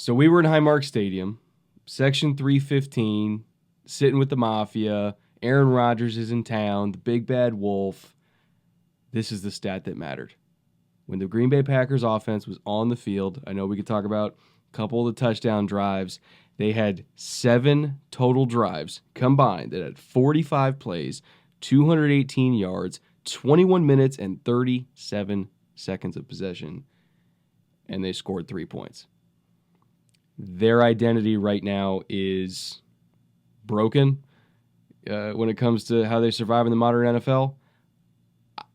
So we were in Highmark Stadium, Section 315, sitting with the Mafia. Aaron Rodgers is in town, the big bad wolf. This is the stat that mattered. When the Green Bay Packers offense was on the field, I know we could talk about a couple of the touchdown drives. They had 7 total drives combined that had 45 plays, 218 yards, 21 minutes, and 37 seconds of possession. And they scored 3 points. Their identity right now is broken when it comes to how they survive in the modern NFL.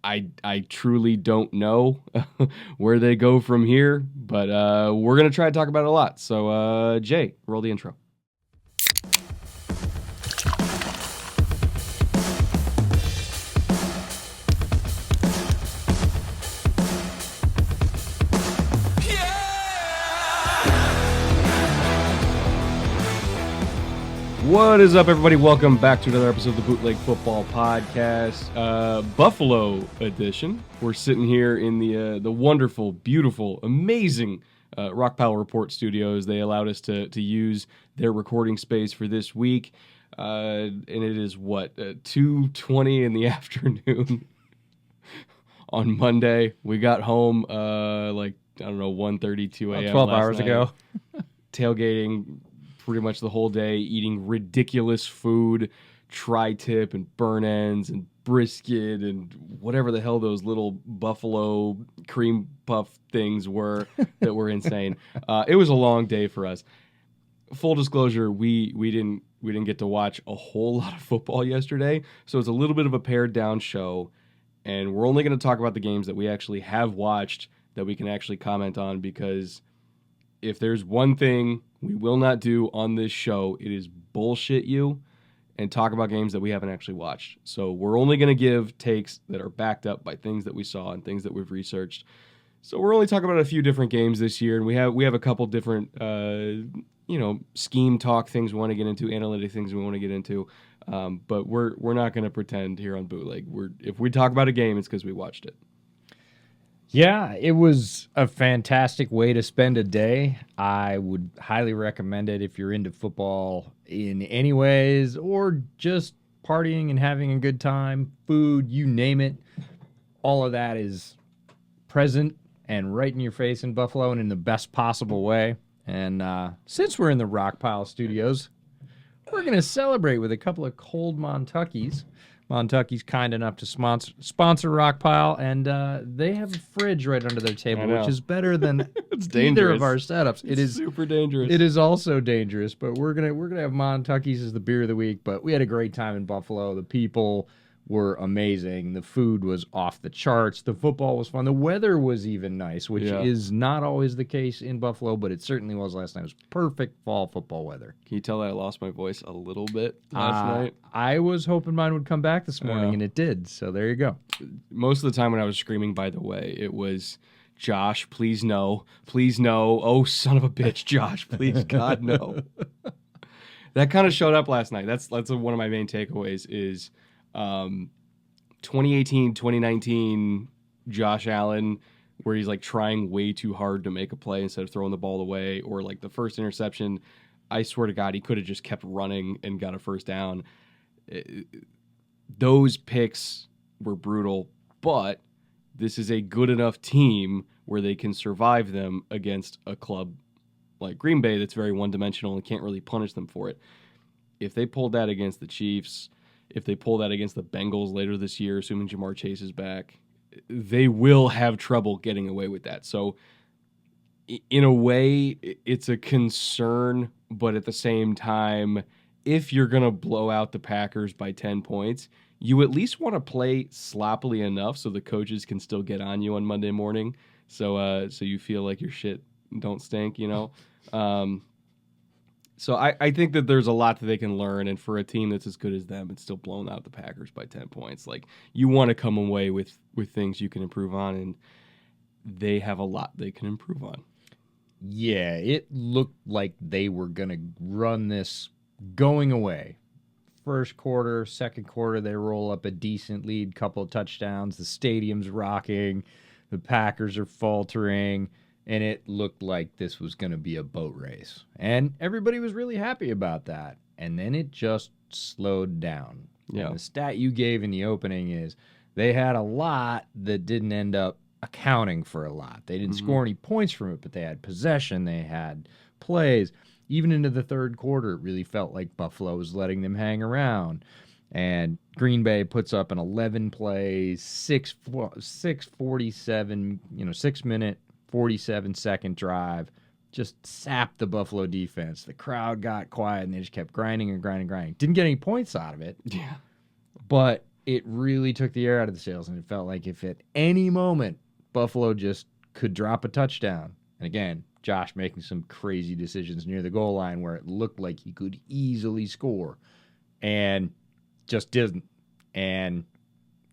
I truly don't know where they go from here, but we're going to try to talk about it a lot. So, Jay, roll the intro. What is up, everybody? Welcome back to another episode of the Bootleg Football Podcast, Buffalo edition. We're sitting here in the wonderful, beautiful, amazing Rock Pile Report studios. They allowed us to use their recording space for this week, and it is 2:20 in the afternoon on Monday. We got home 1:30, 2 a.m. 12 hours ago. Tailgating pretty much the whole day, eating ridiculous food, tri-tip and burn ends and brisket and whatever the hell those little buffalo cream puff things were that were insane. It was a long day for us. Full disclosure, we didn't get to watch a whole lot of football yesterday, so it's a little bit of a pared down show, and we're only going to talk about the games that we actually have watched that we can actually comment on, because if there's one thing we will not do on this show, it is bullshit you and talk about games that we haven't actually watched. So we're only going to give takes that are backed up by things that we saw and things that we've researched. So we're only talking about a few different games this year, and we have a couple different scheme talk things we want to get into, analytic things we want to get into. But we're not going to pretend here on Bootleg. If we talk about a game, it's because we watched it. Yeah, it was a fantastic way to spend a day. I would highly recommend it if you're into football in any ways, or just partying and having a good time, food, you name it. All of that is present and right in your face in Buffalo, and in the best possible way. And since we're in the Rock Pile Studios, we're going to celebrate with a couple of cold Montuckies. Montucky's kind enough to sponsor Rockpile, and they have a fridge right under their table, which is better than either of our setups. It is super dangerous. It is also dangerous, but we're gonna have Montucky's as the beer of the week. But we had a great time in Buffalo. The people were amazing. The food was off the charts. The football was fun. The weather was even nice, which is not always the case in Buffalo, but it certainly was last night. It was perfect fall football weather. Can you tell that I lost my voice a little bit last night? I was hoping mine would come back this morning, and it did. So there you go. Most of the time when I was screaming, by the way, it was, Josh, please no. Please no. Oh, son of a bitch, Josh, please, God, no. That kind of showed up last night. That's one of my main takeaways is 2018, 2019 Josh Allen, where he's like trying way too hard to make a play instead of throwing the ball away, or like the first interception. I swear to God, he could have just kept running and got a first down. Those picks were brutal, but this is a good enough team where they can survive them against a club like Green Bay that's very one-dimensional and can't really punish them for it. If they pulled that against the Chiefs, if they pull that against the Bengals later this year, assuming Jamar Chase is back, they will have trouble getting away with that. So in a way, it's a concern, but at the same time, if you're going to blow out the Packers by 10 points, you at least want to play sloppily enough so the coaches can still get on you on Monday morning. So you feel like your shit don't stink, you know? So I think that there's a lot that they can learn, and for a team that's as good as them, it's still blown out the Packers by 10 points. Like, you want to come away with things you can improve on, and they have a lot they can improve on. Yeah, it looked like they were going to run this going away. First quarter, second quarter, they roll up a decent lead, couple of touchdowns. The stadium's rocking. The Packers are faltering. and it looked like this was going to be a boat race. And everybody was really happy about that. And then it just slowed down. Yeah. And the stat you gave in the opening is they had a lot that didn't end up accounting for a lot. They didn't score any points from it, but they had possession, they had plays. Even into the third quarter, it really felt like Buffalo was letting them hang around. And Green Bay puts up an 11-play, 6-minute, 47-second drive. Just sapped the Buffalo defense. The crowd got quiet, and they just kept grinding and grinding and grinding. Didn't get any points out of it. Yeah. But it really took the air out of the sails, and it felt like if at any moment Buffalo just could drop a touchdown. And again, Josh making some crazy decisions near the goal line where it looked like he could easily score and just didn't. And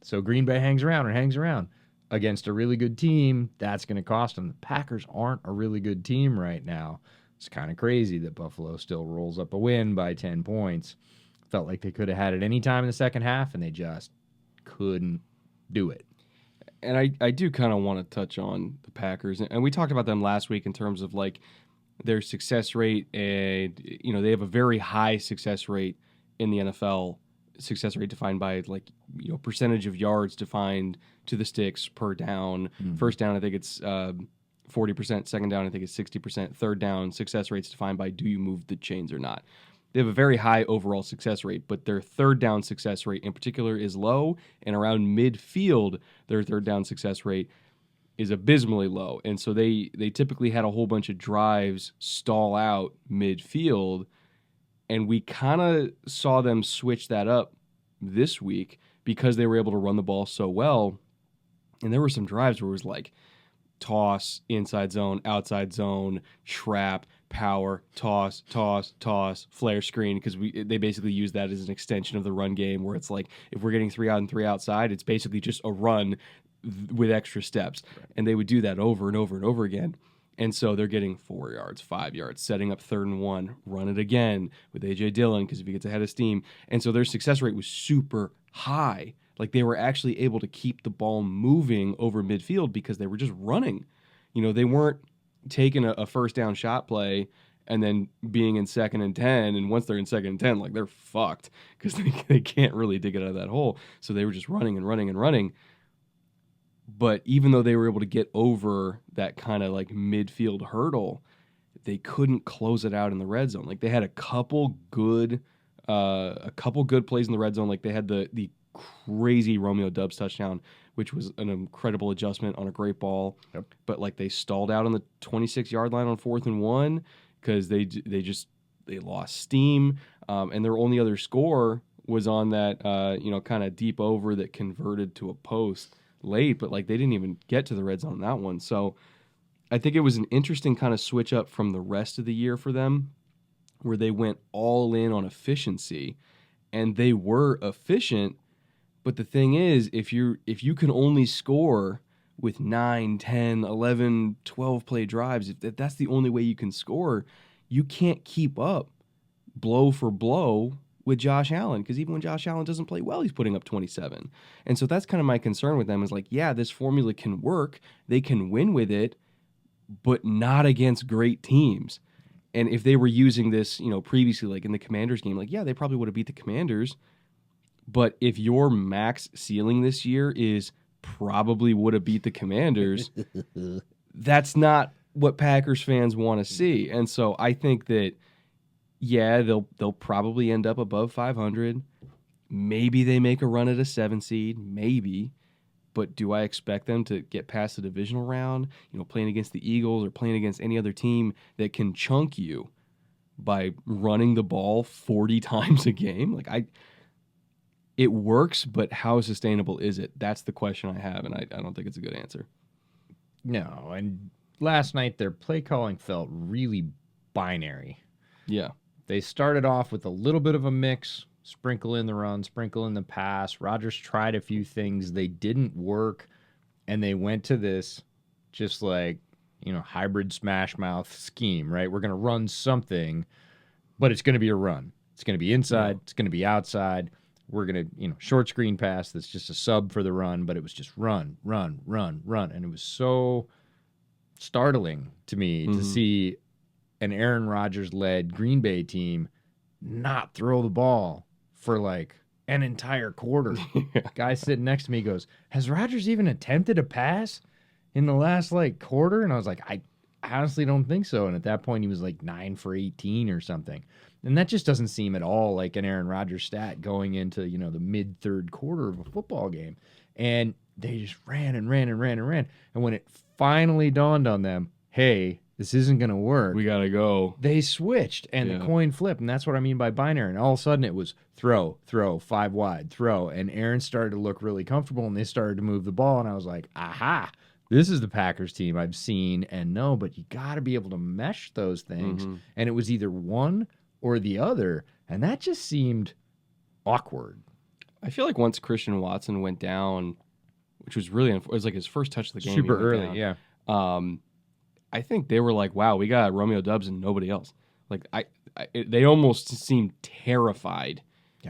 so Green Bay hangs around and hangs around against a really good team. That's going to cost them. The Packers aren't a really good team right now. It's kind of crazy that Buffalo still rolls up a win by 10 points. Felt like they could have had it any time in the second half, and they just couldn't do it. And I do kind of want to touch on the Packers, and we talked about them last week in terms of like their success rate, and they have a very high success rate in the NFL. Success rate defined by percentage of yards defined to the sticks per down. First down, I think it's 40%. Second down, I think it's 60%. Third down, success rates defined by do you move the chains or not. They have a very high overall success rate, but their third down success rate in particular is low, and around midfield, their third down success rate is abysmally low. And so they typically had a whole bunch of drives stall out midfield, and we kind of saw them switch that up this week because they were able to run the ball so well. And there were some drives where it was like toss, inside zone, outside zone, trap, power, toss, flare screen, because they basically use that as an extension of the run game where it's like if we're getting 3 out and 3 outside, it's basically just a run with extra steps. Right. And they would do that over and over and over again. And so they're getting 4 yards, 5 yards, setting up 3rd and 1, run it again with A.J. Dillon because if he gets ahead of steam. And so their success rate was super high. Like they were actually able to keep the ball moving over midfield because they were just running. They weren't taking a first down shot play and then being in 2nd and 10. And once they're in 2nd and 10, like they're fucked because they can't really dig it out of that hole. So they were just running and running and running. But even though they were able to get over that kind of like midfield hurdle, they couldn't close it out in the red zone. Like they had a couple good plays in the red zone. Like they had the crazy Romeo Doubs touchdown, which was an incredible adjustment on a great ball. Yep. But like they stalled out on the 26-yard line on 4th and 1 because they lost steam, and their only other score was on that kind of deep over that converted to a post late, but like they didn't even get to the red zone on that one. So I think it was an interesting kind of switch up from the rest of the year for them, where they went all in on efficiency, and they were efficient. But the thing is, if you can only score with 9, 10, 11, 12 play drives, if that's the only way you can score, you can't keep up blow for blow with Josh Allen, because even when Josh Allen doesn't play well, he's putting up 27. And so that's kind of my concern with them is like, yeah, this formula can work. They can win with it, but not against great teams. And if they were using this, previously, like in the Commanders game, like, yeah, they probably would have beat the Commanders. But if your max ceiling this year is probably would have beat the Commanders, that's not what Packers fans want to see. And so I think that, yeah, they'll probably end up above 500. Maybe they make a run at a 7 seed, maybe. But do I expect them to get past the divisional round, playing against the Eagles or playing against any other team that can chunk you by running the ball 40 times a game? Like it works, but how sustainable is it? That's the question I have, and I don't think it's a good answer. No, and last night their play calling felt really binary. Yeah. They started off with a little bit of a mix, sprinkle in the run, sprinkle in the pass. Rodgers tried a few things. They didn't work, and they went to this just like, hybrid smash mouth scheme, right? We're going to run something, but it's going to be a run. It's going to be inside. It's going to be outside. We're going to, short screen pass that's just a sub for the run, but it was just run. And it was so startling to me Mm-hmm. to see an Aaron Rodgers-led Green Bay team not throw the ball for like an entire quarter. Guy sitting next to me goes, "Has Rodgers even attempted a pass in the last like quarter?" And I was like, I honestly don't think so. And at that point, he was like 9 for 18 or something. And that just doesn't seem at all like an Aaron Rodgers stat going into, the mid third quarter of a football game. And they just ran and ran and ran and ran. And when it finally dawned on them, hey, this isn't going to work, We got to go. they switched and the coin flipped. And that's what I mean by binary. And all of a sudden it was throw, 5 wide, throw. And Aaron started to look really comfortable and they started to move the ball. And I was like, aha, this is the Packers team I've seen and know, but you got to be able to mesh those things. Mm-hmm. And it was either one or the other. And that just seemed awkward. I feel like once Christian Watson went down, which was really it was like his first touch of the game. Super early, down. Yeah. I think they were like, "Wow, we got Romeo Doubs and nobody else." Like they almost seemed terrified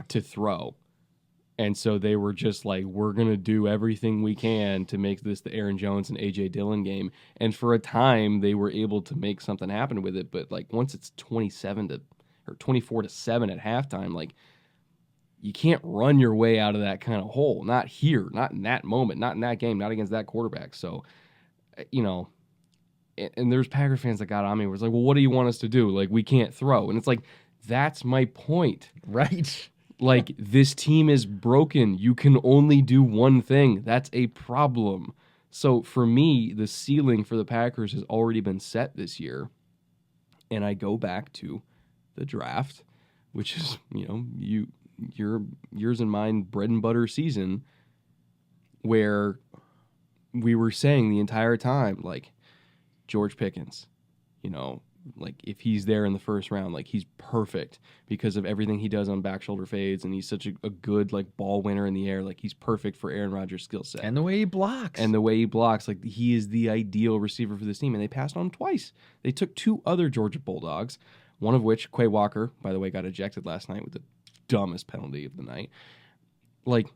to throw, and so they were just like, "We're gonna do everything we can to make this the Aaron Jones and AJ Dillon game." And for a time, they were able to make something happen with it. But like once it's 24-7 at halftime, like you can't run your way out of that kind of hole. Not here, not in that moment, not in that game, not against that quarterback. So, and there's Packer fans that got on me where it's like, well, what do you want us to do? Like, we can't throw. And it's like, that's my point. Right. Like, this team is broken. You can only do one thing. That's a problem. So for me, the ceiling for the Packers has already been set this year. And I go back to the draft, which is, your yours and mine bread and butter season, where we were saying the entire time, like, George Pickens, like if he's there in the first round, like he's perfect because of everything he does on back shoulder fades, and he's such a good like ball winner in the air. Like he's perfect for Aaron Rodgers' skill set. And the way he blocks. Like he is the ideal receiver for this team, and they passed on him twice. They took 2 other Georgia Bulldogs, one of which, Quay Walker, by the way, got ejected last night with the dumbest penalty of the night. Like,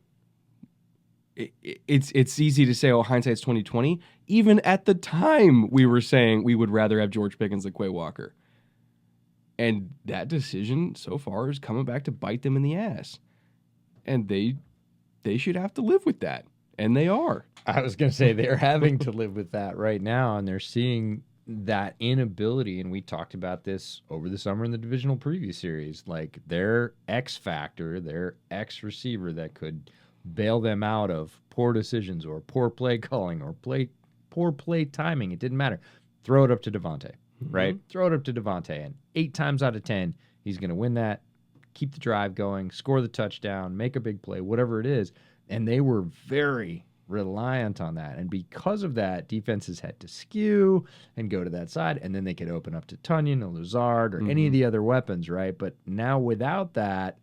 it's easy to say, oh, hindsight's 20/20. Even at the time, we were saying we would rather have George Pickens than Quay Walker. And that decision so far is coming back to bite them in the ass. And they should have to live with that. And they are. I was going to say they're having to live with that right now, and they're seeing that inability, and we talked about this over the summer in the divisional preview series, like their X factor, their X receiver that could bail them out of poor decisions or poor play calling or poor play timing. It didn't matter. Throw it up to Devontae, right? Throw it up to Devontae, and 8 times out of 10, he's going to win that, keep the drive going, score the touchdown, make a big play, whatever it is. And they were very reliant on that. And because of that, defenses had to skew and go to that side, and then they could open up to Tunyon or Lazard or any of the other weapons, right? But now without that,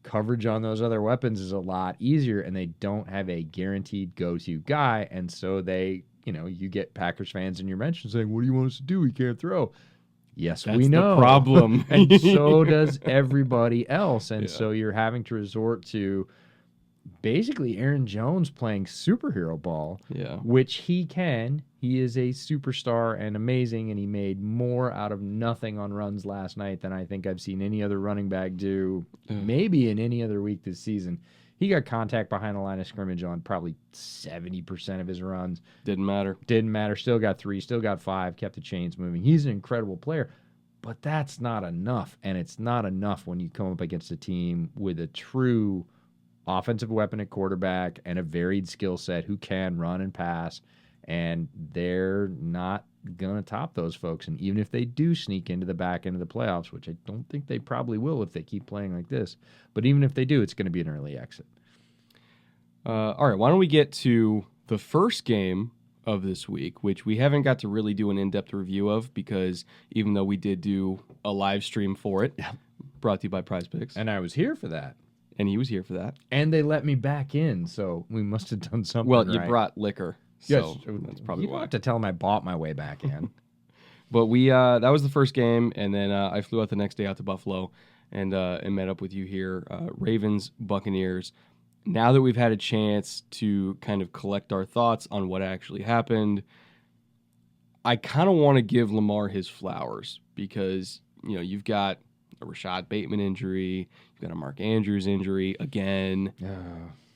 coverage on those other weapons is a lot easier, and they don't have a guaranteed go-to guy. And so they, you get Packers fans in your mention saying, what do you want us to do? We can't throw. Yes, That's we know. the problem. And so does everybody else. And so you're having to resort to basically Aaron Jones playing superhero ball, which he can. He is a superstar and amazing, and he made more out of nothing on runs last night than I think I've seen any other running back do, maybe in any other week this season. He got contact behind the line of scrimmage on probably 70% of his runs. Didn't matter. Still got 3, still got 5, kept the chains moving. He's an incredible player, but that's not enough, and it's not enough when you come up against a team with a true offensive weapon at quarterback and a varied skill set who can run and pass, and they're not going to top those folks. And even if they do sneak into the back end of the playoffs, which I don't think they probably will if they keep playing like this, but even if they do, it's going to be an early exit. All right, why don't we get to the first game of this week, which we haven't got to really do an in-depth review of, because even though we did do a live stream for it, brought to you by Prize Picks. And I was here for that. And he was here for that. And they let me back in, so we must have done something Well, you right. brought liquor, so that's probably you don't have to tell him I bought my way back in. But we that was the first game, and then I flew out the next day out to Buffalo and met up with you here. Ravens, Buccaneers. Now that we've had a chance to kind of collect our thoughts on what actually happened, I kind of want to give Lamar his flowers because, you've got a Rashad Bateman injury, you've got a Mark Andrews injury again,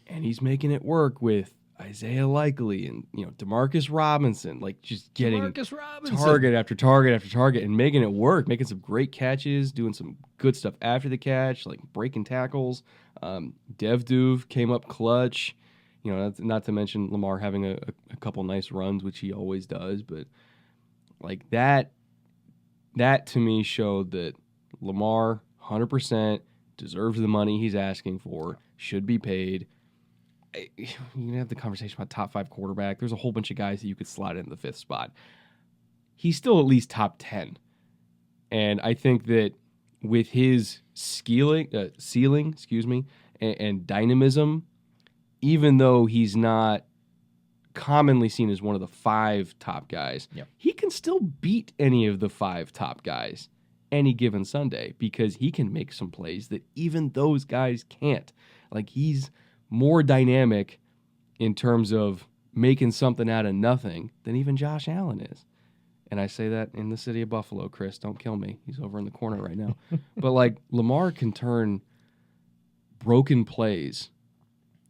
and he's making it work with Isaiah Likely and, Demarcus Robinson, like just getting target after target after target and making it work, making some great catches, doing some good stuff after the catch, like breaking tackles. Dev Duve came up clutch. Not to mention Lamar having a couple nice runs, which he always does, but like that to me showed that Lamar 100% deserves the money he's asking for, should be paid. You can have the conversation about top 5 quarterback. There's a whole bunch of guys that you could slide in the 5th spot. He's still at least top 10. And I think that with his ceiling, and dynamism, even though he's not commonly seen as one of the 5 top guys, he can still beat any of the 5 top guys any given Sunday because he can make some plays that even those guys can't. Like, he's more dynamic in terms of making something out of nothing than even Josh Allen is. And I say that in the city of Buffalo, Chris. Don't kill me. He's over in the corner right now. But, like, Lamar can turn broken plays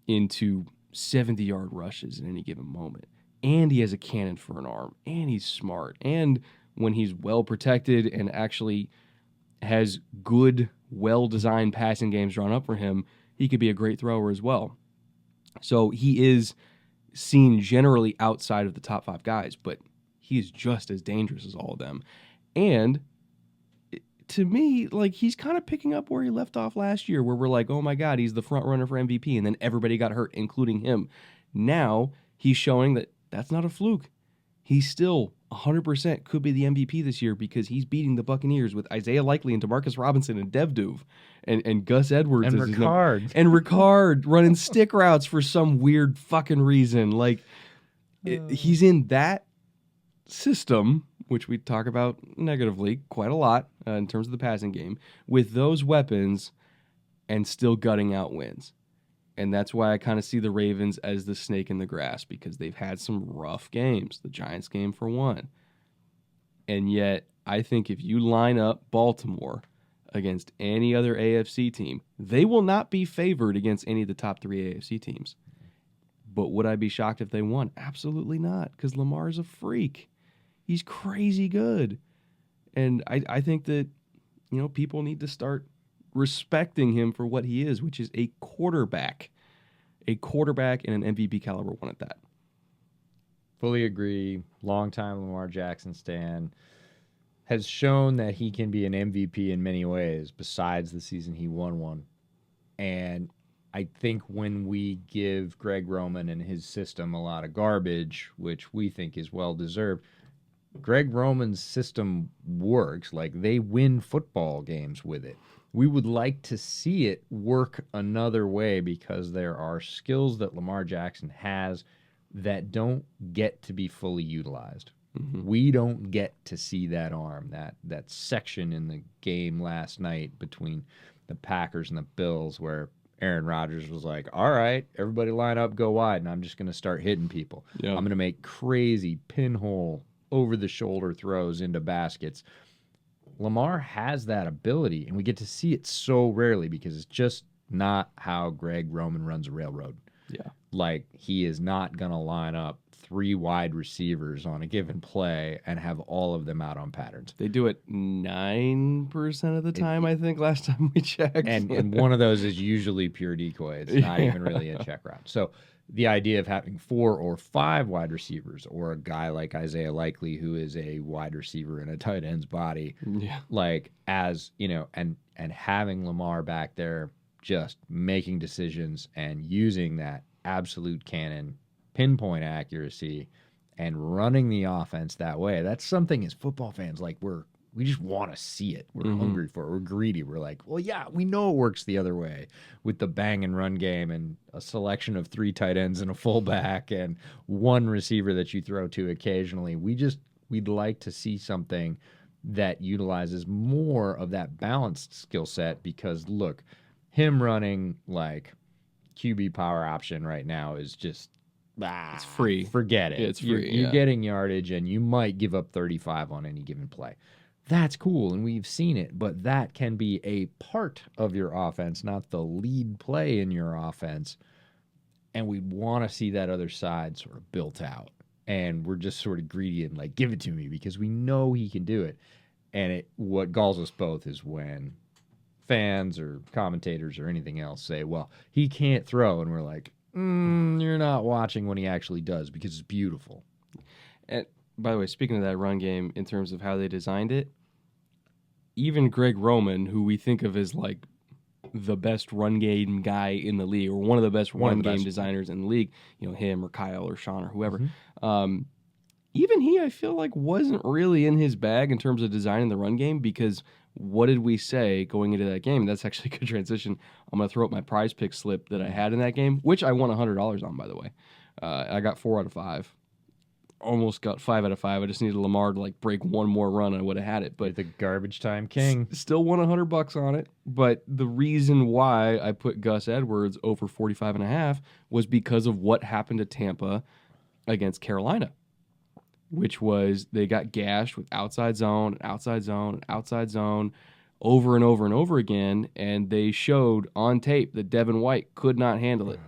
into 70-yard rushes in any given moment. And he has a cannon for an arm. And he's smart. And when he's well protected and actually has good, well-designed passing games drawn up for him, he could be a great thrower as well. So he is seen generally outside of the top 5 guys, but he is just as dangerous as all of them. And to me, like, he's kind of picking up where he left off last year, where we're like, oh my God, he's the front runner for MVP, and then everybody got hurt, including him. Now he's showing that that's not a fluke. He's still 100% could be the MVP this year because he's beating the Buccaneers with Isaiah Likely and Demarcus Robinson and Dev Duve and Gus Edwards. And Ricard. And Ricard running stick routes for some weird fucking reason. Like, he's in that system, which we talk about negatively quite a lot in terms of the passing game, with those weapons and still gutting out wins. And that's why I kind of see the Ravens as the snake in the grass because they've had some rough games. The Giants game for one. And yet, I think if you line up Baltimore against any other AFC team, they will not be favored against any of the top 3 AFC teams. But would I be shocked if they won? Absolutely not, because Lamar is a freak. He's crazy good. And I think that, people need to start respecting him for what he is, which is a quarterback and an MVP caliber one at that. Fully agree. Longtime Lamar Jackson stan. Has shown that he can be an MVP in many ways besides the season he won one. And I think when we give Greg Roman and his system a lot of garbage, which we think is well-deserved, Greg Roman's system works. Like, they win football games with it. We would like to see it work another way because there are skills that Lamar Jackson has that don't get to be fully utilized. Mm-hmm. We don't get to see that arm, that section in the game last night between the Packers and the Bills where Aaron Rodgers was like, all right, everybody line up, go wide, and I'm just going to start hitting people. Yeah. I'm going to make crazy pinhole over-the-shoulder throws into baskets. Lamar has that ability, and we get to see it so rarely because it's just not how Greg Roman runs a railroad. Yeah. Like, he is not going to line up 3 wide receivers on a given play and have all of them out on patterns. They do it 9% of the time, I think, last time we checked. And one of those is usually pure decoy. It's not even really a check route. So the idea of having 4 or 5 wide receivers or a guy like Isaiah Likely who is a wide receiver in a tight end's body, like, as, and having Lamar back there just making decisions and using that absolute cannon, pinpoint accuracy, and running the offense that way. That's something as football fans, like, we just want to see it. We're hungry for it. We're greedy. We're like, well, yeah, we know it works the other way with the bang and run game and a selection of 3 tight ends and a fullback and 1 receiver that you throw to occasionally. We'd like to see something that utilizes more of that balanced skill set because, look, him running like QB power option right now is just It's free. Forget it. Yeah, it's free. You're getting yardage, and you might give up 35 on any given play. That's cool, and we've seen it, but that can be a part of your offense, not the lead play in your offense. And we want to see that other side sort of built out. And we're just sort of greedy and like, give it to me because we know he can do it. And what galls us both is when fans or commentators or anything else say, well, he can't throw. And we're like, you're not watching when he actually does because it's beautiful. And by the way, speaking of that run game, in terms of how they designed it, even Greg Roman, who we think of as like the best run game guy in the league, or one of the best run game designers in the league, him or Kyle or Sean or whoever, even he, I feel like, wasn't really in his bag in terms of designing the run game, because what did we say going into that game? That's actually a good transition. I'm going to throw up my prize pick slip that I had in that game, which I won $100 on, by the way. I got 4 out of 5. Almost got 5 out of 5. I just needed Lamar to like break one more run, and I would have had it. But the garbage time king still won $100 on it. But the reason why I put Gus Edwards over 45.5 was because of what happened to Tampa against Carolina, which was they got gashed with outside zone, outside zone, outside zone, over and over and over again, and they showed on tape that Devin White could not handle it.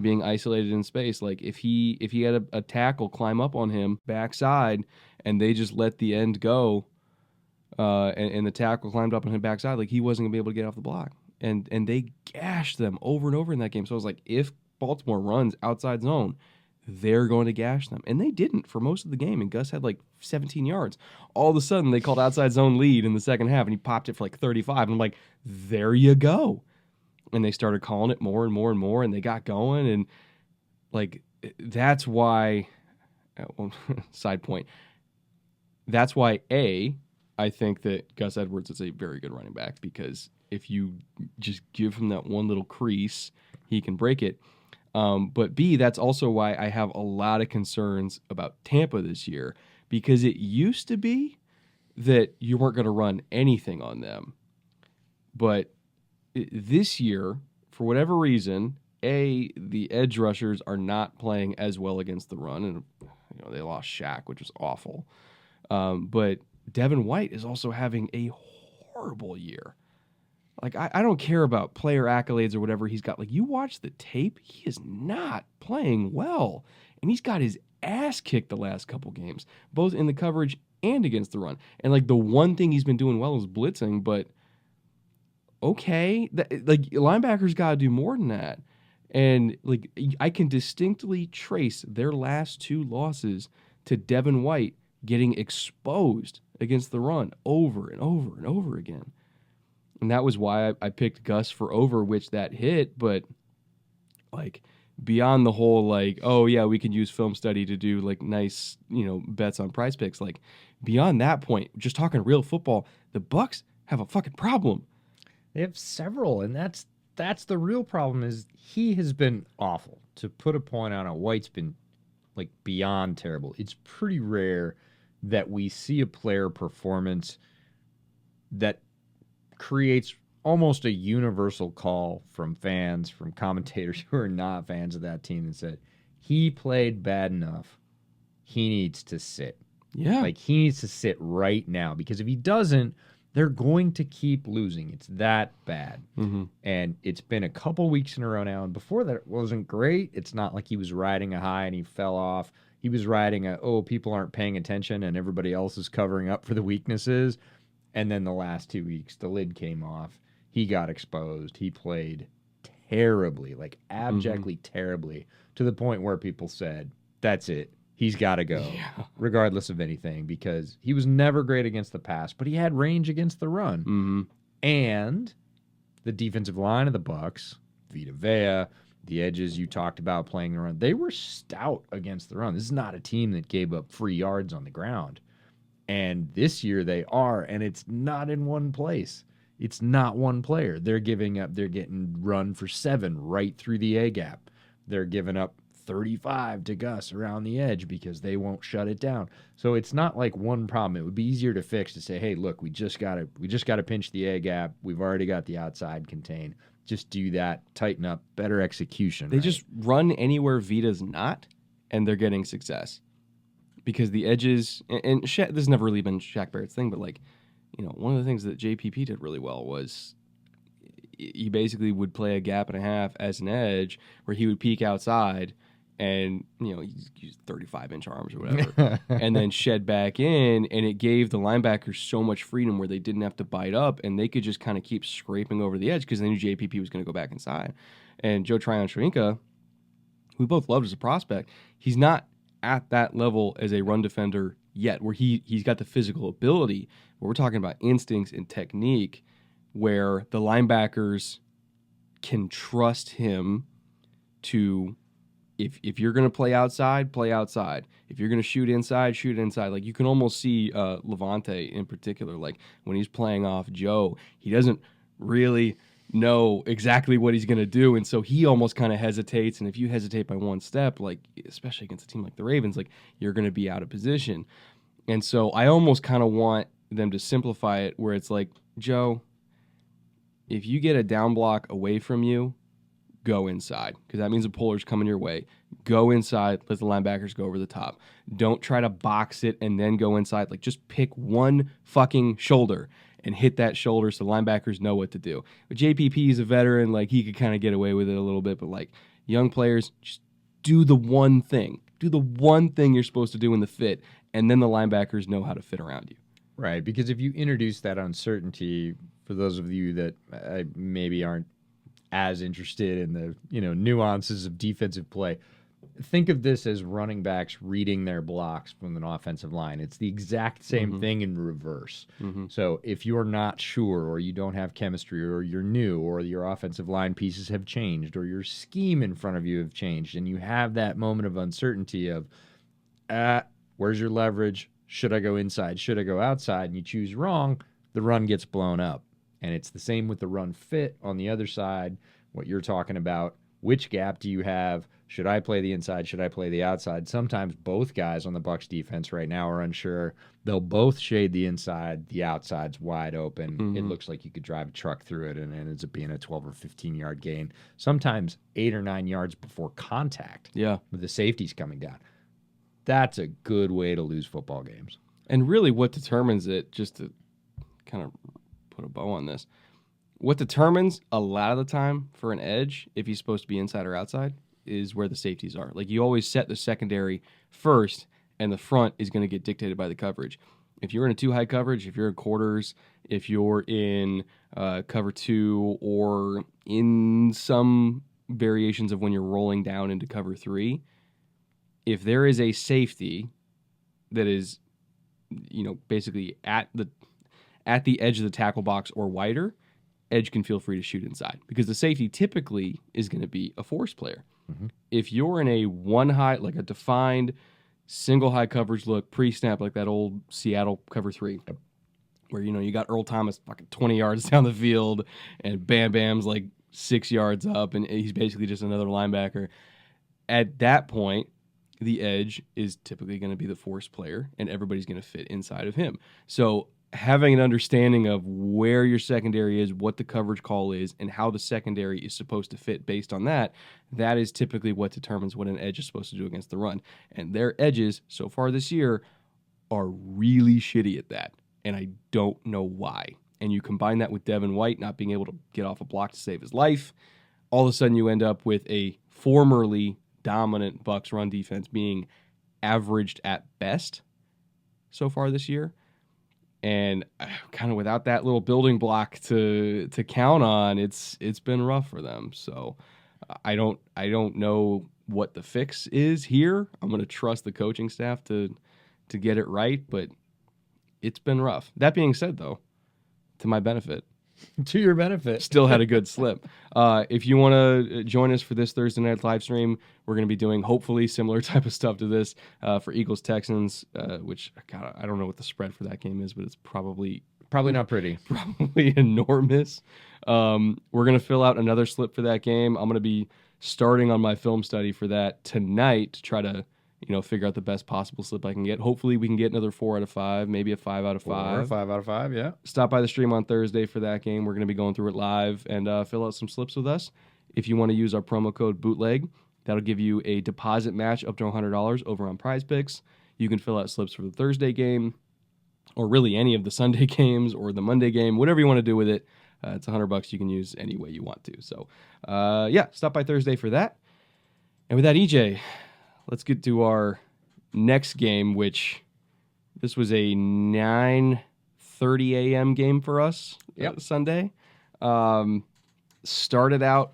Being isolated in space, like if he had a tackle climb up on him backside, and they just let the end go, and the tackle climbed up on him backside, like he wasn't gonna be able to get off the block, and they gashed them over and over in that game. So I was like, if Baltimore runs outside zone, they're going to gash them, and they didn't for most of the game. And Gus had like 17 yards. All of a sudden, they called outside zone lead in the second half, and he popped it for like 35. And I'm like, there you go. And they started calling it more and more and more, and they got going. And, like, that's why, side point, that's why, I think that Gus Edwards is a very good running back, because if you just give him that one little crease, he can break it. But B, that's also why I have a lot of concerns about Tampa this year, because it used to be that you weren't going to run anything on them. But this year, for whatever reason, the edge rushers are not playing as well against the run, and they lost Shaq, which was awful. But Devin White is also having a horrible year. Like, I don't care about player accolades or whatever he's got. Like, you watch the tape, he is not playing well, and he's got his ass kicked the last couple games, both in the coverage and against the run. And like, the one thing he's been doing well is blitzing, but okay, like, linebackers got to do more than that. And like, I can distinctly trace their last 2 losses to Devin White getting exposed against the run over and over and over again. And that was why I picked Gus for over, which that hit. But like, beyond the whole like, oh yeah, we can use film study to do like nice, bets on prize picks. Like, beyond that point, just talking real football, the Bucs have a fucking problem. They have several, and that's the real problem. Is he has been awful. To put a point on it, White's been like beyond terrible. It's pretty rare that we see a player performance that creates almost a universal call from fans, from commentators who are not fans of that team, and said he played bad enough. He needs to sit. Yeah, like he needs to sit right now, because if he doesn't, they're going to keep losing. It's that bad. Mm-hmm. And it's been a couple weeks in a row now. And before that, it wasn't great. It's not like he was riding a high and he fell off. He was riding people aren't paying attention and everybody else is covering up for the weaknesses. And then the last 2 weeks, the lid came off. He got exposed. He played terribly, like abjectly terribly, to the point where people said, that's it. He's got to go, regardless of anything, because he was never great against the pass, but he had range against the run. Mm-hmm. And the defensive line of the Bucs, Vita Vea, the edges you talked about playing the run, they were stout against the run. This is not a team that gave up free yards on the ground. And this year they are, and it's not in one place. It's not one player. They're getting run for 7 right through the A gap. They're giving up 35 to Gus around the edge because they won't shut it down. So it's not like one problem. It would be easier to fix to say, hey, look, we just gotta pinch the A gap. We've already got the outside contained. Just do that, tighten up, better execution. They just run anywhere Vita's not, and they're getting success. Because the edges, and this has never really been Shaq Barrett's thing, but like, one of the things that JPP did really well was he basically would play a gap and a half as an edge where he would peek outside and, he's 35-inch arms or whatever, and then shed back in, and it gave the linebackers so much freedom where they didn't have to bite up, and they could just kind of keep scraping over the edge because they knew JPP was going to go back inside. And Joe Tryon-Shoyinka, who we both loved as a prospect, he's not at that level as a run defender yet, where he's got the physical ability, but we're talking about instincts and technique where the linebackers can trust him to, if you're going to play outside, play outside. If you're going to shoot inside, shoot inside. Like, you can almost see Levante in particular, like when he's playing off Joe, he doesn't really know exactly what he's going to do, and so he almost kind of hesitates, and if you hesitate by one step, like especially against a team like the Ravens, like you're going to be out of position. And so I almost kind of want them to simplify it where it's like, Joe, if you get a down block away from you, go inside, because that means the puller's coming your way. Go inside, let the linebackers go over the top. Don't try to box it and then go inside. Like, just pick one fucking shoulder and hit that shoulder so linebackers know what to do. But JPP is a veteran, like he could kind of get away with it a little bit, but like young players, just do the one thing. Do the one thing you're supposed to do in the fit, and then the linebackers know how to fit around you. Right, because if you introduce that uncertainty, for those of you that maybe aren't as interested in the nuances of defensive play, think of this as running backs reading their blocks from an offensive line. It's the exact same thing in reverse. So if you're not sure, or you don't have chemistry, or you're new, or your offensive line pieces have changed, or your scheme in front of you have changed, and you have that moment of uncertainty of, where's your leverage? Should I go inside? Should I go outside? And you choose wrong, the run gets blown up. And it's the same with the run fit on the other side, what you're talking about. Which gap do you have? Should I play the inside? Should I play the outside? Sometimes both guys on the Bucs defense right now are unsure. They'll both shade the inside. The outside's wide open. It looks like you could drive a truck through it, and it ends up being a 12 or 15-yard gain. Sometimes 8 or 9 yards before contact. Yeah, with the safeties coming down. That's a good way to lose football games. And really what determines it, just to kind of put a bow on this, what determines a lot of the time for an edge, if he's supposed to be inside or outside, is where the safeties are. Like, you always set the secondary first, and the front is going to get dictated by the coverage. If you're in a too-high coverage, if you're in quarters, if you're in cover 2, or in some variations of when you're rolling down into cover 3, if there is a safety that is, basically at the edge of the tackle box or wider, edge can feel free to shoot inside, because the safety typically is going to be a force player. If you're in a one high, like a defined single high coverage look pre-snap, like that old Seattle cover 3, where you got Earl Thomas fucking 20 yards down the field, and Bam Bam's like 6 yards up, and he's basically just another linebacker. At that point, the edge is typically going to be the force player, and everybody's going to fit inside of him. So having an understanding of where your secondary is, what the coverage call is, and how the secondary is supposed to fit based on that, that is typically what determines what an edge is supposed to do against the run. And their edges so far this year are really shitty at that, and I don't know why. And you combine that with Devin White not being able to get off a block to save his life, all of a sudden you end up with a formerly dominant Bucs run defense being averaged at best so far this year. And kind of without that little building block to count on, it's been rough for them. So I don't know what the fix is here. I'm going to trust the coaching staff to get it right, but it's been rough. That being said, though, to my benefit, to your benefit, still had a good slip. If you want to join us for this Thursday night live stream, we're going to be doing hopefully similar type of stuff to this for Eagles Texans, which I don't know what the spread for that game is, but it's probably not pretty, probably enormous. We're going to fill out another slip for that game. I'm going to be starting on my film study for that tonight to try to figure out the best possible slip I can get. Hopefully we can get another 4 out of 5, maybe a 5 out of 5. 5 out of 5, yeah. Stop by the stream on Thursday for that game. We're going to be going through it live, and fill out some slips with us. If you want to use our promo code BOOTLEG, That'll give you a deposit match up to $100 over on Prize Picks. You can fill out slips for the Thursday game, or really any of the Sunday games or the Monday game, whatever you want to do with it. It's $100 you can use any way you want to. So, yeah, stop by Thursday for that. And with that, EJ, let's get to our next game, which this was a 9:30 a.m. game for us Sunday. Started out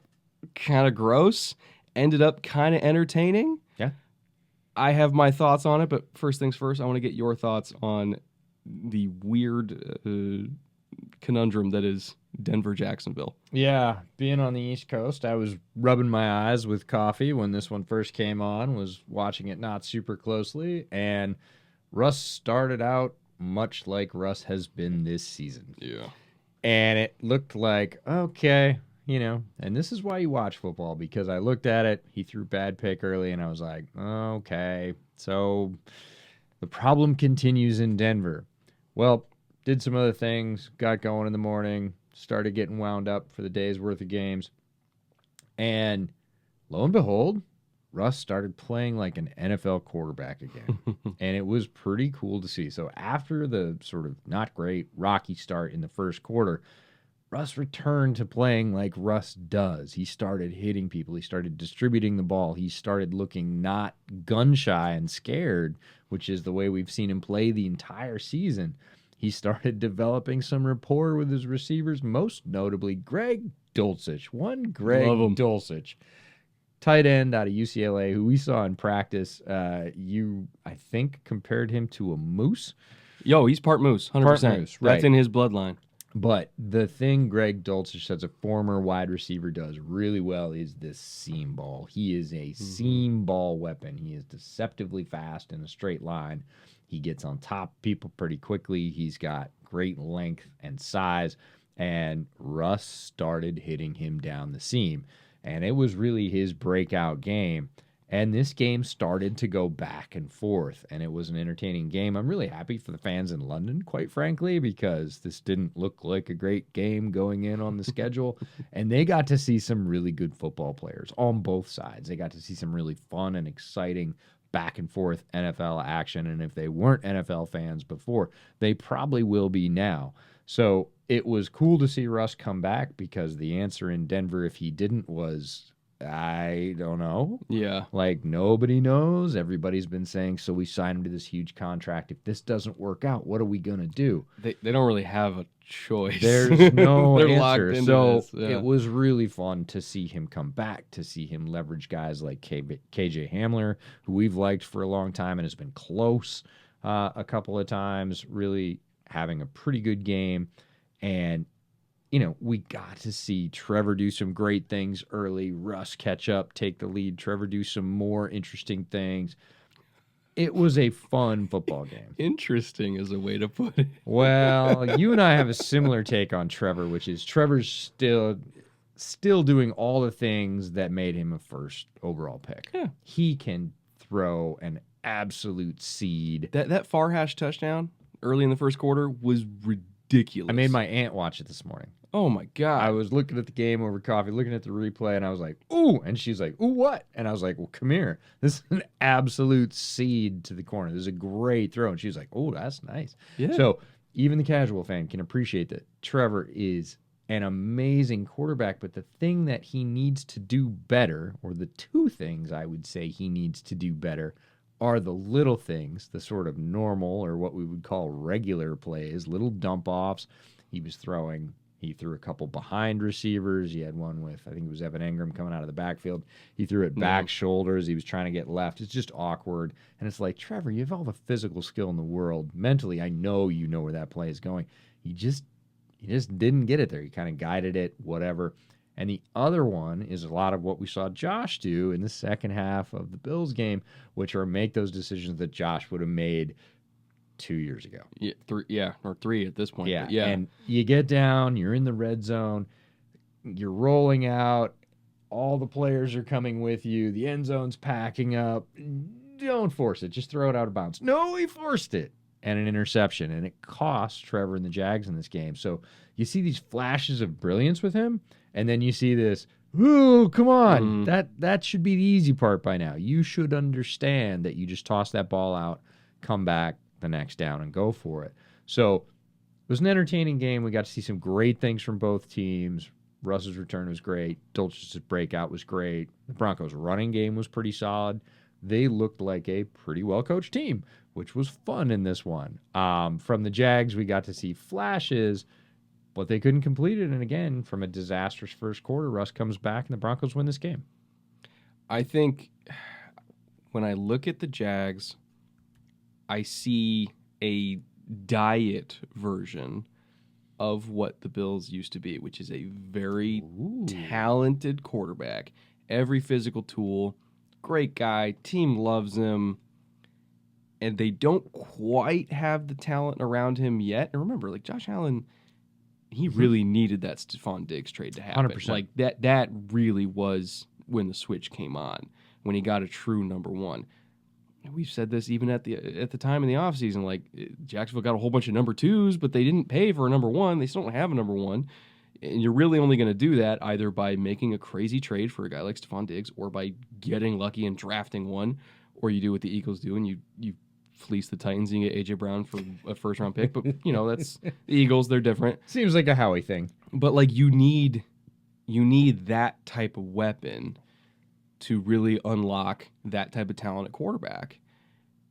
kind of gross, ended up kind of entertaining. Yeah. I have my thoughts on it, but first things first, I want to get your thoughts on the weird conundrum that is Denver-Jacksonville. Yeah, being on the East Coast, I was rubbing my eyes with coffee when this one first came on, was watching it not super closely, and Russ started out much like Russ has been this season. Yeah. And it looked like, okay, and this is why you watch football, because I looked at it, he threw bad pick early, and I was like, okay, so the problem continues in Denver. Well, did some other things, got going in the morning, started getting wound up for the day's worth of games. And lo and behold, Russ started playing like an NFL quarterback again. And it was pretty cool to see. So after the sort of not great, rocky start in the first quarter, Russ returned to playing like Russ does. He started hitting people. He started distributing the ball. He started looking not gun-shy and scared, which is the way we've seen him play the entire season. He started developing some rapport with his receivers, most notably Greg Dulcich. Greg Dulcich, tight end out of UCLA, who we saw in practice. You, I think, compared him to a moose. Yo, he's part moose, 100%. Part moose, right. That's in his bloodline. But the thing Greg Dulcich, as a former wide receiver, does really well is this seam ball. He is a seam ball weapon. He is deceptively fast in a straight line. He gets on top of people pretty quickly. He's got great length and size. And Russ started hitting him down the seam. And it was really his breakout game. And this game started to go back and forth, and it was an entertaining game. I'm really happy for the fans in London, quite frankly, because this didn't look like a great game going in on the schedule. And they got to see some really good football players on both sides. They got to see some really fun and exciting back and forth NFL action. And if they weren't NFL fans before, they probably will be now. So it was cool to see Russ come back, because the answer in Denver, if he didn't, was, I don't know. Yeah. Like, nobody knows. Everybody's been saying, so we signed him to this huge contract. If this doesn't work out, what are we going to do? They don't really have a choice. There's no They're answer. locked into So this. Yeah. it was really fun to see him come back, to see him leverage guys like KJ Hamler, who we've liked for a long time and has been close a couple of times, really having a pretty good game. And we got to see Trevor do some great things early, Russ catch up, take the lead, Trevor do some more interesting things. It was a fun football game. Interesting is a way to put it. Well, you and I have a similar take on Trevor, which is Trevor's still doing all the things that made him a first overall pick. Yeah. He can throw an absolute seed. That far hash touchdown early in the first quarter was ridiculous. I made my aunt watch it this morning. Oh, my God. I was looking at the game over coffee, looking at the replay, and I was like, ooh. And she's like, ooh, what? And I was like, well, come here. This is an absolute seed to the corner. This is a great throw. And she's like, oh, that's nice. Yeah. So even the casual fan can appreciate that Trevor is an amazing quarterback, but the thing that he needs to do better, or the two things I would say he needs to do better, are the little things, the sort of normal, or what we would call regular plays, little dump-offs. He threw a couple behind receivers. He had one with, I think it was Evan Engram coming out of the backfield. He threw it back shoulders. He was trying to get left. It's just awkward. And it's like, Trevor, you have all the physical skill in the world. Mentally, I know you know where that play is going. He just didn't get it there. He kind of guided it, whatever. And the other one is a lot of what we saw Josh do in the second half of the Bills game, which are make those decisions that Josh would have made 2 years ago. Yeah, or three at this point. Yeah, but yeah. And you get down, you're in the red zone, you're rolling out, all the players are coming with you, the end zone's packing up. Don't force it. Just throw it out of bounds. No, he forced it. And an interception. And it cost Trevor and the Jags in this game. So you see these flashes of brilliance with him, and then you see this Ooh, come on. Mm. That should be the easy part by now. You should understand that you just toss that ball out, come back the next down, and go for it. So it was an entertaining game. We got to see some great things from both teams. Russ's return was great. Dulcich's breakout was great. The Broncos' running game was pretty solid. They looked like a pretty well-coached team, which was fun in this one. From the Jags, we got to see flashes, but they couldn't complete it. And again, from a disastrous first quarter, Russ comes back and the Broncos win this game. I think when I look at the Jags, I see a diet version of what the Bills used to be, which is a very talented quarterback, every physical tool, great guy, team loves him, and they don't quite have the talent around him yet. And remember, like Josh Allen, he really needed that Stephon Diggs trade to happen. 100%. Like that really was when the switch came on, when he got a true number one. And we've said this even at the time in the offseason, like Jacksonville got a whole bunch of number twos, but they didn't pay for a number one. They still don't have a number one. And you're really only going to do that either by making a crazy trade for a guy like Stephon Diggs or by getting lucky and drafting one, or you do what the Eagles do and you fleece the Titans and you get A.J. Brown for a first-round pick. But, that's the Eagles. They're different. Seems like a Howie thing. But, like, you need that type of weapon to really unlock that type of talent at quarterback.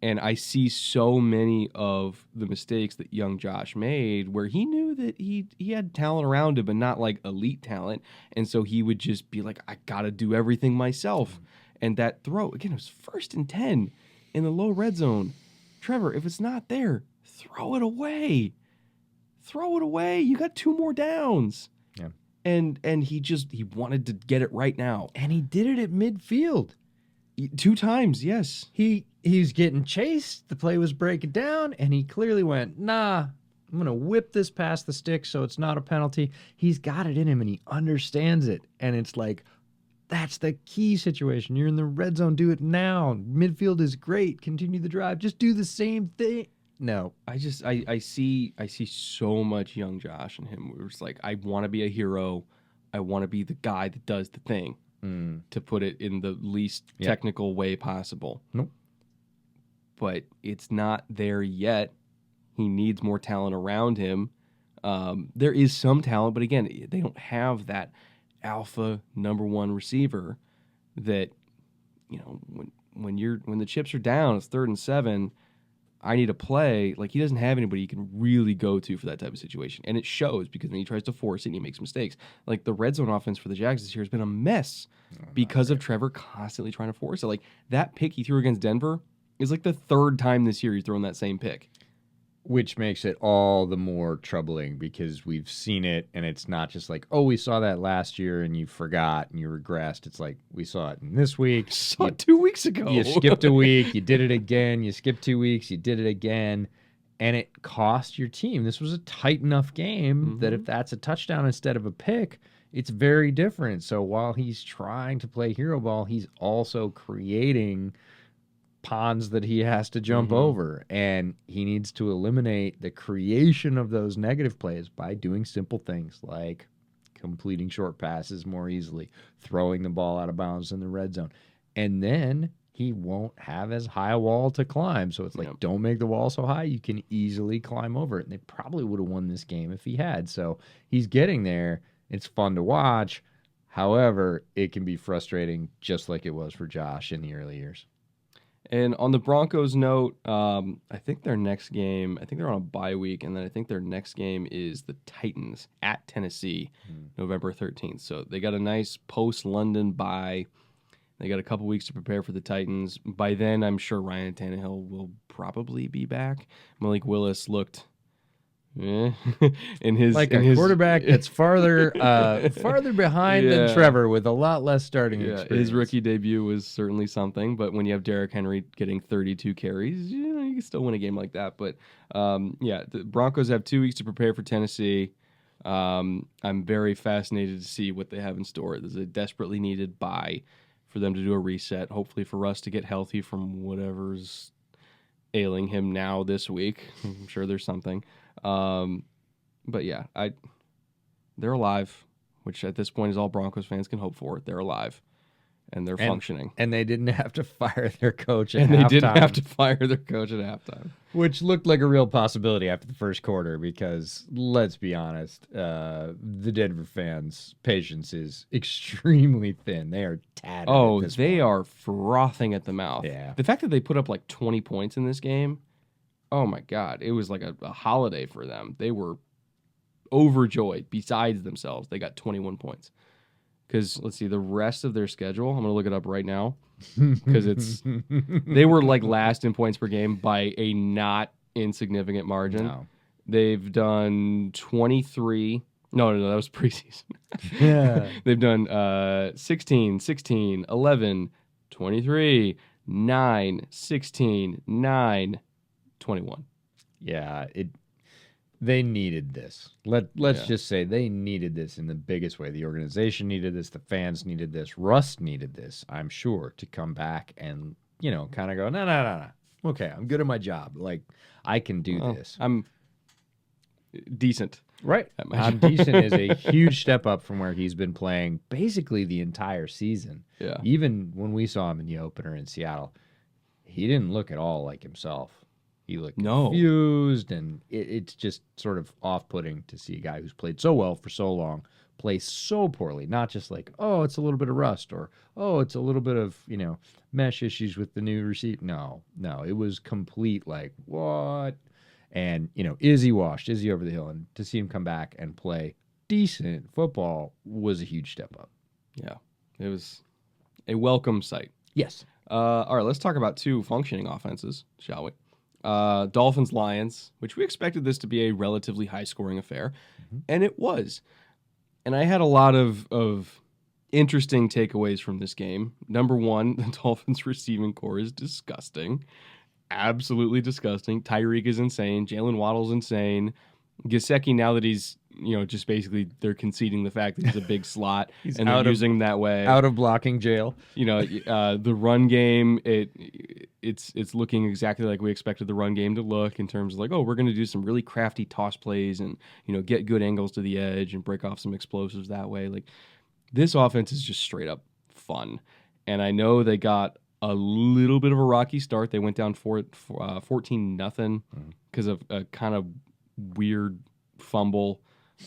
And I see so many of the mistakes that young Josh made where he knew that he had talent around him, but not like elite talent. And so he would just be like, I got to do everything myself. And that throw, again, it was 1st and 10 in the low red zone. Trevor, if it's not there, throw it away. Throw it away. You got 2 more downs. Yeah. And he wanted to get it right now. And he did it at midfield. 2 times, yes. He's getting chased. The play was breaking down, and he clearly went, nah, I'm going to whip this past the stick so it's not a penalty. He's got it in him, and he understands it. And it's like, that's the key situation. You're in the red zone. Do it now. Midfield is great. Continue the drive. Just do the same thing. No. I see so much young Josh in him. Where it's like, I want to be a hero. I want to be the guy that does the thing. To put it in the least technical way possible. Nope. But it's not there yet. He needs more talent around him. There is some talent, but again, they don't have that alpha number one receiver that, when the chips are down, it's 3rd and 7. I need a play. Like, he doesn't have anybody you can really go to for that type of situation. And it shows because when he tries to force it and he makes mistakes. Like, the red zone offense for the Jags this year has been a mess because of Trevor constantly trying to force it. Like, that pick he threw against Denver is like the 3rd time this year he's thrown that same pick. Which makes it all the more troubling because we've seen it, and it's not just like, oh, we saw that last year and you forgot and you regressed. It's like, we saw it this week. Saw it 2 weeks ago. You skipped a week. You did it again. You skipped 2 weeks. You did it again. And it cost your team. This was a tight enough game that if that's a touchdown instead of a pick, it's very different. So while he's trying to play hero ball, he's also creating ponds that he has to jump over, and he needs to eliminate the creation of those negative plays by doing simple things like completing short passes more easily, throwing the ball out of bounds in the red zone, and then he won't have as high a wall to climb. So it's like, don't make the wall so high, you can easily climb over it. And they probably would have won this game if he had. So he's getting there. It's fun to watch. However, it can be frustrating just like it was for Josh in the early years. And on the Broncos note, I think their next game, I think they're on a bye week, and then I think their next game is the Titans at Tennessee, November 13th. So they got a nice post-London bye. They got a couple weeks to prepare for the Titans. By then, I'm sure Ryan Tannehill will probably be back. Malik Willis looked in his quarterback that's farther behind than Trevor with a lot less starting experience. His rookie debut was certainly something, but when you have Derrick Henry getting 32 carries, you can still win a game like that. But the Broncos have 2 weeks to prepare for Tennessee. I'm very fascinated to see what they have in store. There's a desperately needed bye for them to do a reset, hopefully for Russ to get healthy from whatever's ailing him now this week. I'm sure there's something. But yeah, they're alive. which at this point is all Broncos fans can hope for. They're alive and they're functioning. And they didn't have to fire their coach at And halftime. they didn't have to fire their coach at halftime. Which looked like a real possibility after the first quarter because, let's be honest, the Denver fans' patience is extremely thin. They are tattered. Oh, at this they point. are frothing at the mouth. Yeah. The fact that they put up like 20 points in this game, oh my God, it was like a holiday for them. They were overjoyed besides themselves. They got 21 points. Because, let's see, the rest of their schedule, I'm going to look it up right now. Because they were like last in points per game by a not insignificant margin. No. They've done 23. No, that was preseason. Yeah. They've done 16, 16, 11, 23, 9, 16, 9, 21. Yeah, they needed this. Let's Yeah. just say they needed this in the biggest way. The organization needed this. The fans needed this. Russ needed this, I'm sure, to come back and, kind of go, no. Okay, I'm good at my job. Like, I can do this. I'm decent. Right. at my I'm job. decent is a huge step up from where he's been playing basically the entire season. Yeah. Even when we saw him in the opener in Seattle, he didn't look at all like himself. He looked confused, and it's just sort of off-putting to see a guy who's played so well for so long play so poorly. Not just like, oh, it's a little bit of rust, or, oh, it's a little bit of, mesh issues with the new receipt. No, it was complete like, what? And, is he washed? Is he over the hill? And to see him come back and play decent football was a huge step up. Yeah. It was a welcome sight. Yes. All right, let's talk about two functioning offenses, shall we? Dolphins Lions, which we expected this to be a relatively high scoring affair, and it was. And I had a lot of interesting takeaways from this game. Number one, the Dolphins receiving core is disgusting. Absolutely disgusting. Tyreek is insane. Jalen Waddle's insane. Gesicki, now that he's, just basically they're conceding the fact that he's a big slot and they're using him that way. Out of blocking jail. The run game, it's looking exactly like we expected the run game to look in terms of like, oh, we're going to do some really crafty toss plays and, get good angles to the edge and break off some explosives that way. Like, this offense is just straight up fun. And I know they got a little bit of a rocky start. They went down 14-0 because of a kind of weird fumble,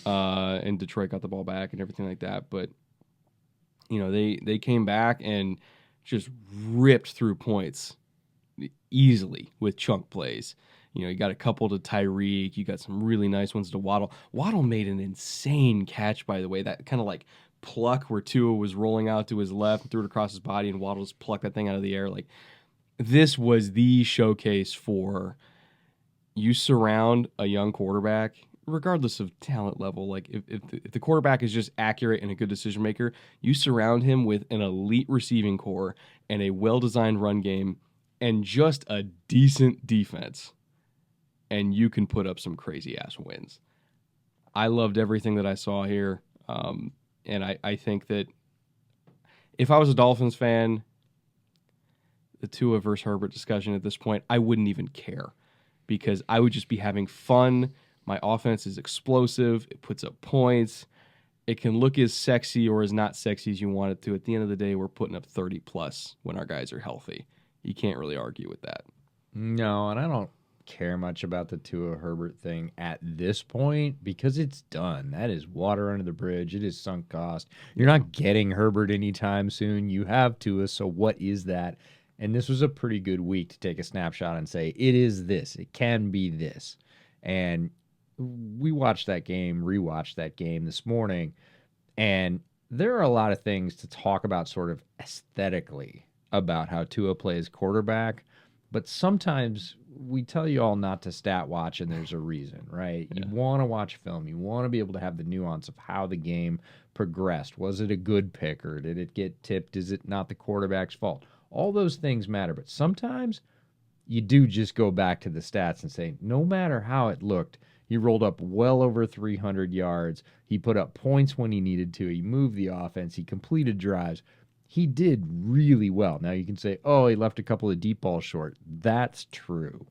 and Detroit got the ball back and everything like that. But they came back and just ripped through points easily with chunk plays. You got a couple to Tyreek. You got some really nice ones to Waddle. Waddle made an insane catch, by the way. That kind of like pluck where Tua was rolling out to his left and threw it across his body, and Waddle just plucked that thing out of the air. Like, this was the showcase for you surround a young quarterback, regardless of talent level. Like, if the quarterback is just accurate and a good decision maker, you surround him with an elite receiving core and a well-designed run game and just a decent defense, and you can put up some crazy-ass wins. I loved everything that I saw here, and I think that if I was a Dolphins fan, the Tua versus Herbert discussion at this point, I wouldn't even care because I would just be having fun. My offense is explosive. It puts up points. It can look as sexy or as not sexy as you want it to. At the end of the day, we're putting up 30-plus when our guys are healthy. You can't really argue with that. No, and I don't care much about the Tua Herbert thing at this point because it's done. That is water under the bridge. It is sunk cost. You're not getting Herbert anytime soon. You have Tua, so what is that? And this was a pretty good week to take a snapshot and say, it is this. It can be this. And we watched that game, rewatched that game this morning, and there are a lot of things to talk about sort of aesthetically about how Tua plays quarterback, but sometimes we tell you all not to stat watch, and there's a reason, right? Yeah. You want to watch film. You want to be able to have the nuance of how the game progressed. Was it a good pick, or did it get tipped? Is it not the quarterback's fault? All those things matter, but sometimes you do just go back to the stats and say, no matter how it looked, he rolled up well over 300 yards. He put up points when he needed to. He moved the offense. He completed drives. He did really well. Now you can say, oh, he left a couple of deep balls short. That's true.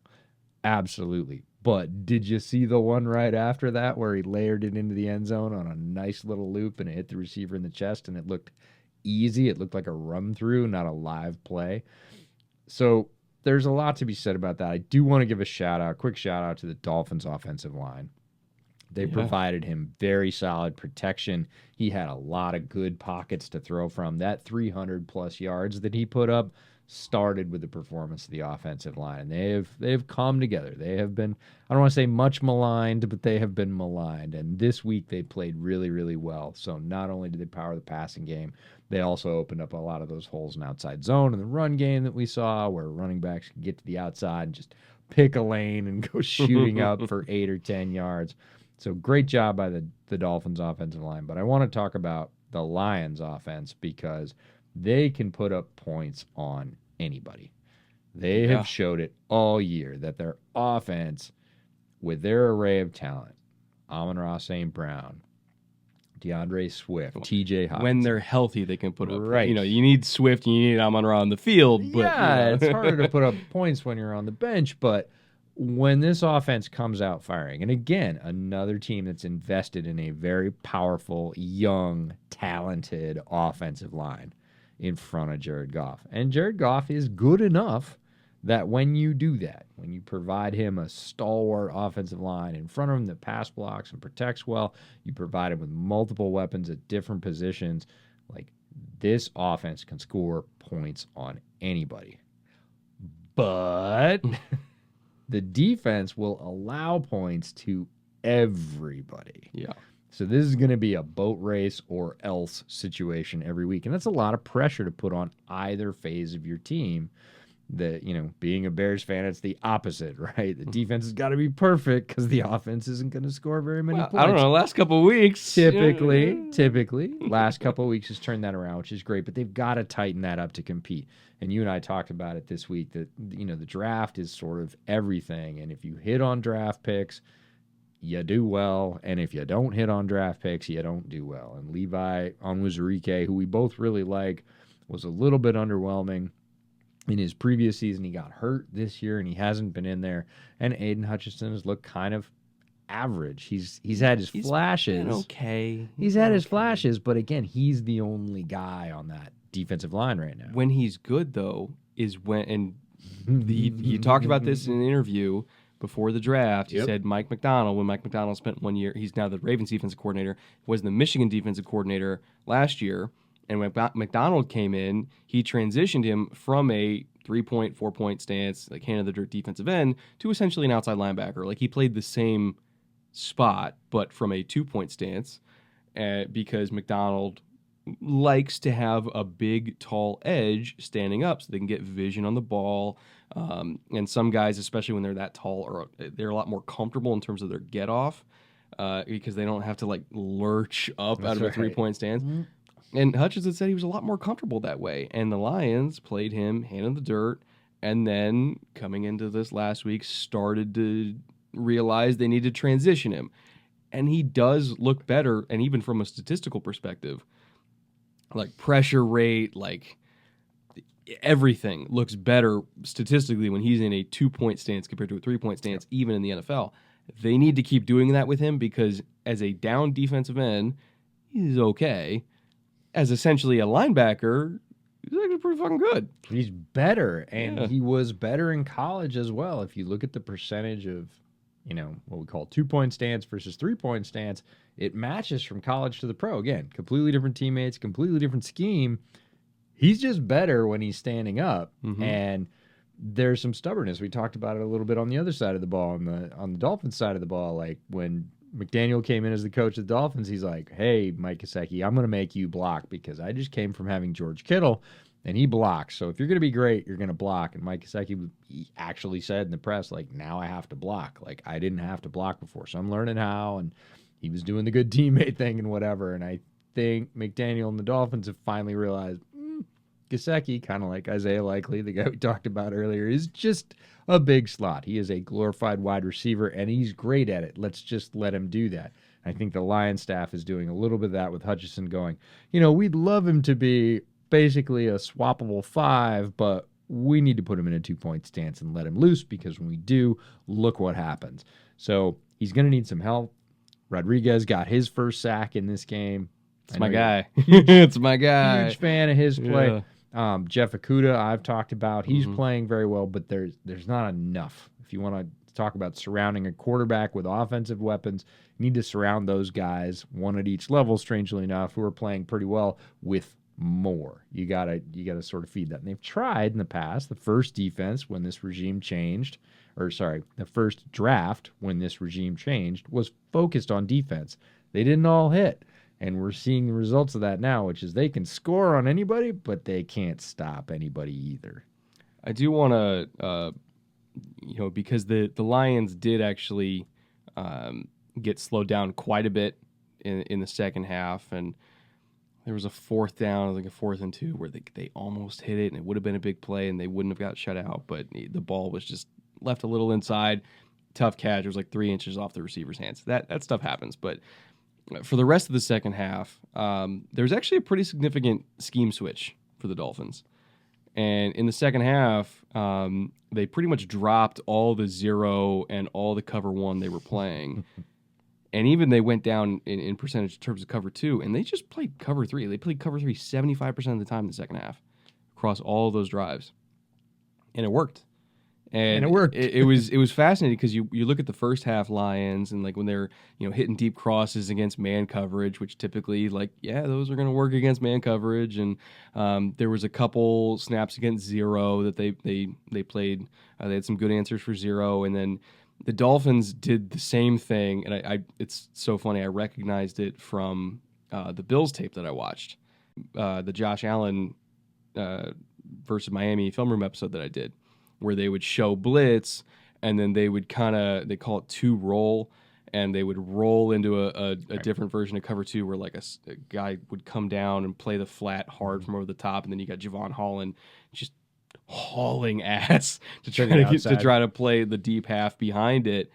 Absolutely. But did you see the one right after that where he layered it into the end zone on a nice little loop and it hit the receiver in the chest and it looked easy? It looked like a run through, not a live play. So there's a lot to be said about that. I do want to give a quick shout out to the Dolphins offensive line. They provided him very solid protection. He had a lot of good pockets to throw from. That 300 plus yards that he put up started with the performance of the offensive line. And they have come together. They have been, I don't want to say much maligned, but they have been maligned. And this week they played really, really well. So not only did they power the passing game, they also opened up a lot of those holes in outside zone in the run game that we saw, where running backs can get to the outside and just pick a lane and go shooting up for 8 or 10 yards. So great job by the Dolphins offensive line. But I want to talk about the Lions offense because they can put up points on anybody. They have showed it all year that their offense, with their array of talent, Amon-Ra St. Brown, DeAndre Swift, TJ Hawkins. When they're healthy, they can put up. Right. You need Swift, you need Amon-Ra on the field. But, it's harder to put up points when you're on the bench, but when this offense comes out firing, and again, another team that's invested in a very powerful, young, talented offensive line in front of Jared Goff. And Jared Goff is good enough that when you do that, when you provide him a stalwart offensive line in front of him that pass blocks and protects well, you provide him with multiple weapons at different positions, like this offense can score points on anybody. But the defense will allow points to everybody. Yeah. So this is going to be a boat race or else situation every week. And that's a lot of pressure to put on either phase of your team. Being a Bears fan, it's the opposite, right? The defense has got to be perfect because the offense isn't going to score very many points. I don't know. Last couple of weeks. Typically, last couple of weeks has turned that around, which is great. But they've got to tighten that up to compete. And you and I talked about it this week that, the draft is sort of everything. And if you hit on draft picks, you do well. And if you don't hit on draft picks, you don't do well. And Levi Onwuzurike, who we both really like, was a little bit underwhelming. In his previous season, he got hurt this year, and he hasn't been in there. And Aiden Hutchinson has looked kind of average. He's had his flashes. Okay. He's had his flashes, but again, he's the only guy on that defensive line right now. When he's good, though, is when, and you talked about this in an interview before the draft. You said Mike Macdonald, when Mike Macdonald spent 1 year, he's now the Ravens defensive coordinator, was the Michigan defensive coordinator last year. And when McDonald came in, he transitioned him from a 3-point, 4-point stance, like hand of the dirt defensive end, to essentially an outside linebacker. Like he played the same spot, but from a 2-point stance, because McDonald likes to have a big, tall edge standing up so they can get vision on the ball. And some guys, especially when they're that tall, they're a lot more comfortable in terms of their get off because they don't have to like lurch up out of a 3-point stance. Mm-hmm. And Hutchinson said he was a lot more comfortable that way. And the Lions played him hand in the dirt, and then coming into this last week started to realize they need to transition him. And he does look better, and even from a statistical perspective, like pressure rate, like everything looks better statistically when he's in a 2-point stance compared to a 3-point stance, even in the NFL. They need to keep doing that with him because as a down defensive end, he's okay. As essentially a linebacker, he's actually pretty fucking good. He's better, and he was better in college as well. If you look at the percentage of, what we call 2-point stance versus 3-point stance, it matches from college to the pro. Again, completely different teammates, completely different scheme. He's just better when he's standing up, and there's some stubbornness. We talked about it a little bit on the other side of the ball, on the Dolphins side of the ball, like when McDaniel came in as the coach of the Dolphins, he's like, hey, Mike Gesicki, I'm going to make you block because I just came from having George Kittle, and he blocks. So if you're going to be great, you're going to block. And Mike Gesicki actually said in the press, like, now I have to block. Like, I didn't have to block before, so I'm learning how. And he was doing the good teammate thing and whatever. And I think McDaniel and the Dolphins have finally realized Gesicki, kind of like Isaiah Likely, the guy we talked about earlier, is just a big slot. He is a glorified wide receiver, and he's great at it. Let's just let him do that. I think the Lions staff is doing a little bit of that with Hutchinson going, we'd love him to be basically a swappable 5, but we need to put him in a 2-point stance and let him loose, because when we do, look what happens. So he's going to need some help. Rodriguez got his first sack in this game. It's my guy. It's my guy. Huge fan of his play. Yeah. Jeff Okudah, I've talked about. He's playing very well, but there's not enough. If you want to talk about surrounding a quarterback with offensive weapons, you need to surround those guys, one at each level, strangely enough, who are playing pretty well, with more. You gotta sort of feed that. And they've tried in the past. The first defense when this regime changed, the first draft when this regime changed, was focused on defense. They didn't all hit. And we're seeing the results of that now, which is they can score on anybody, but they can't stop anybody either. I do want to, because the Lions did actually get slowed down quite a bit in the second half, and there was a fourth down, like a 4th and 2, where they almost hit it, and it would have been a big play, and they wouldn't have got shut out, but the ball was just left a little inside. Tough catch. It was like 3 inches off the receiver's hands. That stuff happens, but for the rest of the second half, there's actually a pretty significant scheme switch for the Dolphins. And in the second half, they pretty much dropped all the 0 and all the cover 1 they were playing. And even they went down in percentage in terms of cover 2, and they just played cover 3. They played cover 3 75% of the time in the second half across all of those drives. And it worked. And it worked. It was fascinating because you look at the first half Lions, and like when they're hitting deep crosses against man coverage, which typically those are going to work against man coverage, and there was a couple snaps against 0 that they played. They had some good answers for 0, and then the Dolphins did the same thing, and I it's so funny. I recognized it from the Bills tape that I watched, the Josh Allen versus Miami film room episode that I did, where they would show blitz, and then they would they call it 2-roll, and they would roll into a different version of cover 2, where like a guy would come down and play the flat hard from over the top, and then you got Javon Holland just hauling ass to try to play the deep half behind it.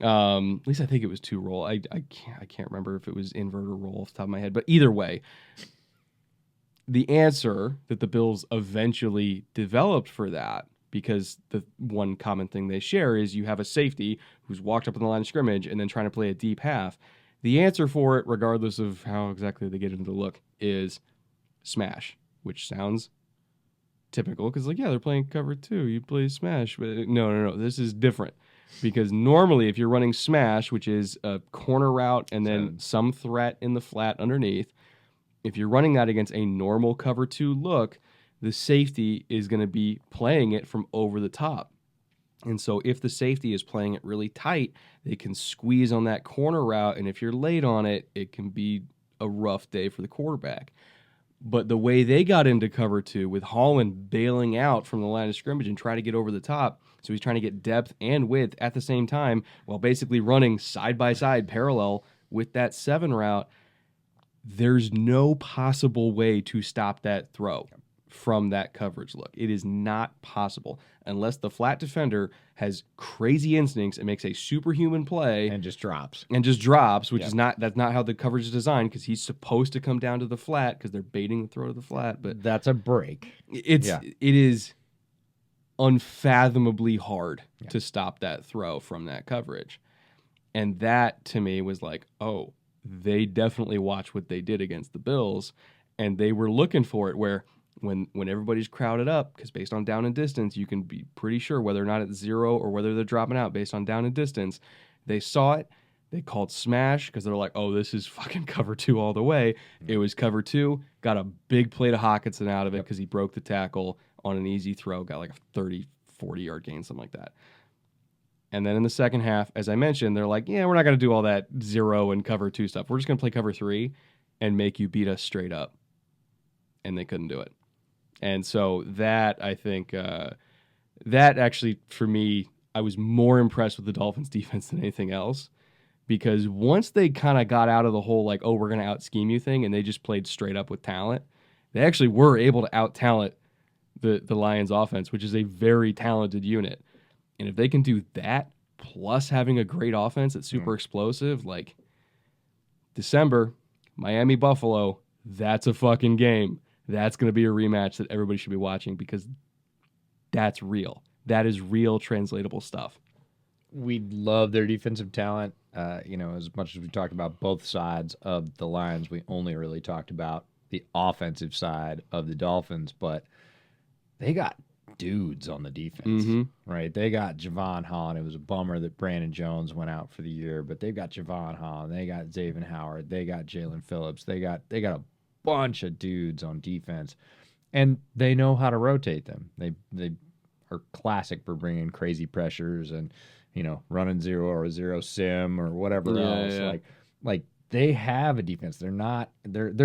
At least I think it was 2-roll. I can't remember if it was invert or roll off the top of my head, but either way, the answer that the Bills eventually developed for that, because the one common thing they share is you have a safety who's walked up on the line of scrimmage and then trying to play a deep half. The answer for it, regardless of how exactly they get into the look, is smash, which sounds typical because, they're playing cover 2. You play smash. But no. This is different because normally if you're running smash, which is a corner route and then some threat in the flat underneath, if you're running that against a normal cover 2 look, the safety is going to be playing it from over the top. And so if the safety is playing it really tight, they can squeeze on that corner route, and if you're late on it, it can be a rough day for the quarterback. But the way they got into cover 2, with Holland bailing out from the line of scrimmage and try to get over the top, so he's trying to get depth and width at the same time while basically running side-by-side parallel with that 7 route, there's no possible way to stop that throw from that coverage look. It is not possible unless the flat defender has crazy instincts and makes a superhuman play and just drops, which is that's not how the coverage is designed, because he's supposed to come down to the flat because they're baiting the throw to the flat. But that's a break. It is unfathomably hard to stop that throw from that coverage. And that to me was like, oh, they definitely watched what they did against the Bills, and they were looking for it where when everybody's crowded up, because based on down and distance, you can be pretty sure whether or not it's 0 or whether they're dropping out based on down and distance. They saw it. They called smash because they're like, oh, this is fucking cover 2 all the way. It was cover 2. Got a big play to Hawkinson out of it because he broke the tackle on an easy throw. Got like a 30, 40-yard gain, something like that. And then in the second half, as I mentioned, they're like, we're not going to do all that 0 and cover 2 stuff. We're just going to play cover 3 and make you beat us straight up. And they couldn't do it. And so that, I think, that actually, for me, I was more impressed with the Dolphins' defense than anything else, because once they kind of got out of the whole, like, oh, we're going to out-scheme you thing, and they just played straight up with talent, they actually were able to out-talent the Lions' offense, which is a very talented unit. And if they can do that, plus having a great offense that's super explosive, like December, Miami-Buffalo, that's a fucking game. That's going to be a rematch that everybody should be watching, because That's real. That is real translatable stuff. We love their defensive talent. As much as we talked about both sides of the Lions, we only really talked about the offensive side of the Dolphins, but they got dudes on the defense, right? They got Javon Holland. It was a bummer that Brandon Jones went out for the year, but they've got Javon Holland. They got Xavier Howard. They got Jalen Phillips. They got a bunch of dudes on defense, and they know how to rotate them. They are classic for bringing crazy pressures and running zero or zero sim or whatever else. Yeah. Like they have a defense. They're a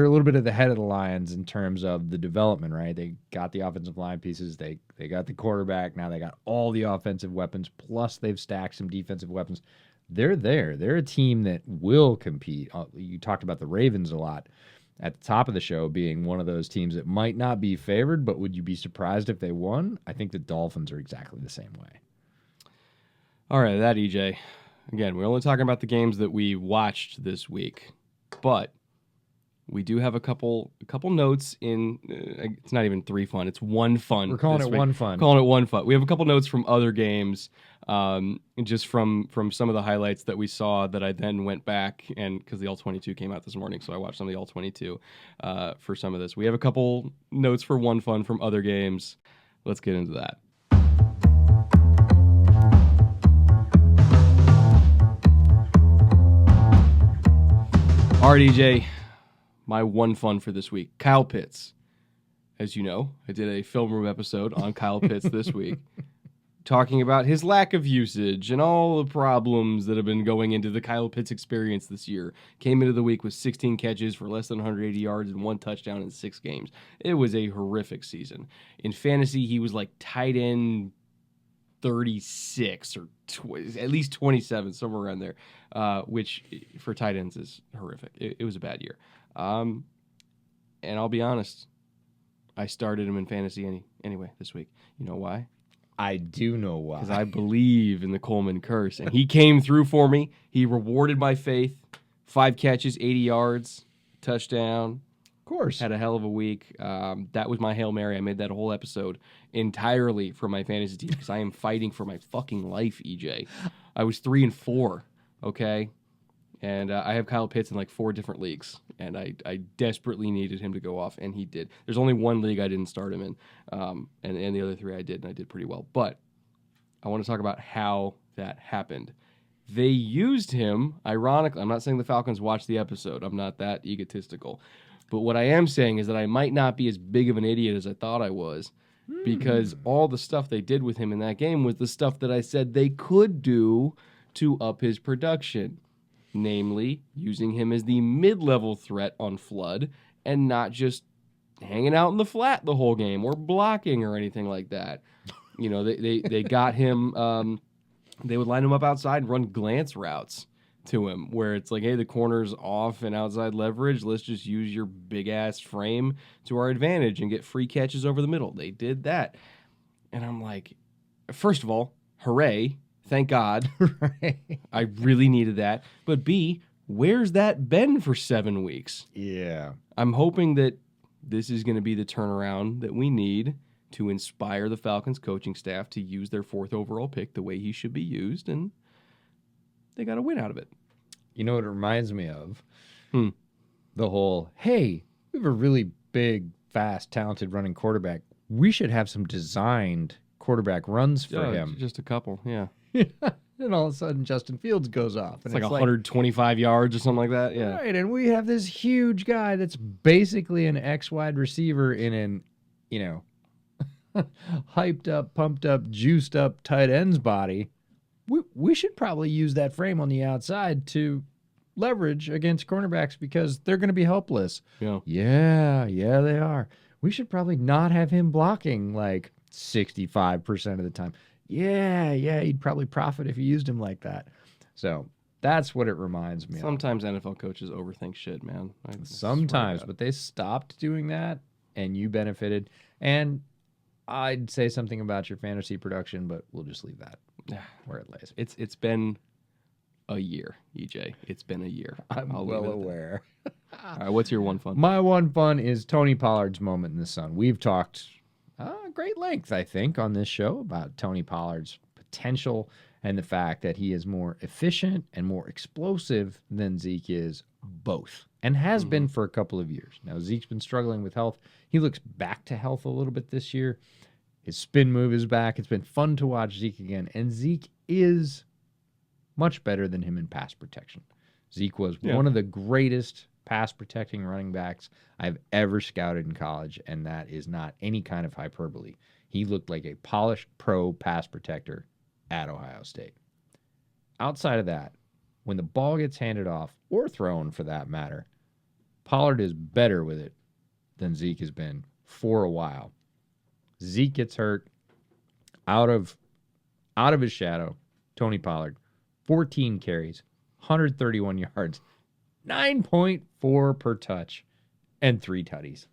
little bit at the head of the Lions in terms of the development, right? They got the offensive line pieces. They got the quarterback. Now they got all the offensive weapons. Plus they've stacked some defensive weapons. They're there. They're a team that will compete. You talked about the Ravens a lot at the top of the show being one of those teams that might not be favored, but would you be surprised if they won? I think the Dolphins are exactly the same way. All right, that EJ. Again, we're only talking about the games that we watched this week, but we do have a couple notes in. It's not even 3 fun; it's 1 fun. We're calling it 1 fun. Calling it 1 fun. We have a couple notes from other games, just from some of the highlights that we saw that I then went back and because the All-22 came out this morning, so I watched some of the All-22 for some of this. We have a couple notes for 1 fun from other games. Let's get into that. All right, EJ, my 1 fun for this week. Kyle Pitts. As you know, I did a film room episode on Kyle Pitts this week, talking about his lack of usage and all the problems that have been going into the Kyle Pitts experience this year. Came into the week with 16 catches for less than 180 yards and 1 touchdown in 6 games. It was a horrific season. In fantasy, he was like tight end 36 or at least 27, somewhere around there, which for tight ends is horrific. It was a bad year. And I'll be honest, I started him in fantasy anyway this week. You know why? I do know why. Because I believe in the Coleman curse, and he came through for me. He rewarded my faith. 5 catches, 80 yards, touchdown. Of course. Had a hell of a week. That was my Hail Mary. I made that whole episode entirely for my fantasy team because I am fighting for my fucking life, EJ. I was 3-4, okay? And I have Kyle Pitts in like 4 different leagues, and I desperately needed him to go off, and he did. There's only 1 league I didn't start him in, and the other 3 I did, and I did pretty well. But I want to talk about how that happened. They used him, ironically. I'm not saying the Falcons watched the episode. I'm not that egotistical. But what I am saying is that I might not be as big of an idiot as I thought I was, because all the stuff they did with him in that game was the stuff that I said they could do to up his production. Namely, using him as the mid-level threat on flood and not just hanging out in the flat the whole game or blocking or anything like that. They got him. They would line him up outside and run glance routes to him where it's like, hey, the corner's off and outside leverage. Let's just use your big-ass frame to our advantage and get free catches over the middle. They did that. And I'm like, first of all, hooray. Thank God. Right. I really needed that. But B, where's that been for 7 weeks? Yeah. I'm hoping that this is going to be the turnaround that we need to inspire the Falcons coaching staff to use their 4th overall pick the way he should be used, and they got a win out of it. You know what it reminds me of? The whole, hey, we have a really big, fast, talented running quarterback. We should have some designed quarterback runs for him. Just a couple, yeah. And all of a sudden, Justin Fields goes off. And it's like 125 yards or something like that. Yeah. Right, and we have this huge guy that's basically an X-wide receiver in an, hyped up, pumped up, juiced up tight end's body. We should probably use that frame on the outside to leverage against cornerbacks because they're going to be helpless. Yeah, they are. We should probably not have him blocking like 65% of the time. Yeah, he'd probably profit if you used him like that. So that's what it reminds me of. Sometimes NFL coaches overthink shit, man. Sometimes, but they stopped doing that, and you benefited. And I'd say something about your fantasy production, but we'll just leave that where it lays. It's been a year, EJ. It's been a year. I'm well aware. All right, what's your 1 fun? My 1 fun is Tony Pollard's moment in the sun. We've talked great length, I think, on this show about Tony Pollard's potential and the fact that he is more efficient and more explosive than Zeke is, both, and has been for a couple of years. Now, Zeke's been struggling with health. He looks back to health a little bit this year. His spin move is back. It's been fun to watch Zeke again, and Zeke is much better than him in pass protection. Zeke was one of the greatest pass protecting running backs I've ever scouted in college, and that is not any kind of hyperbole. He looked like a polished pro pass protector at Ohio State. Outside of that, when the ball gets handed off, or thrown for that matter, Pollard is better with it than Zeke has been for a while. Zeke gets hurt out of his shadow. Tony Pollard, 14 carries, 131 yards, 9.4 per touch, and 3 tutties.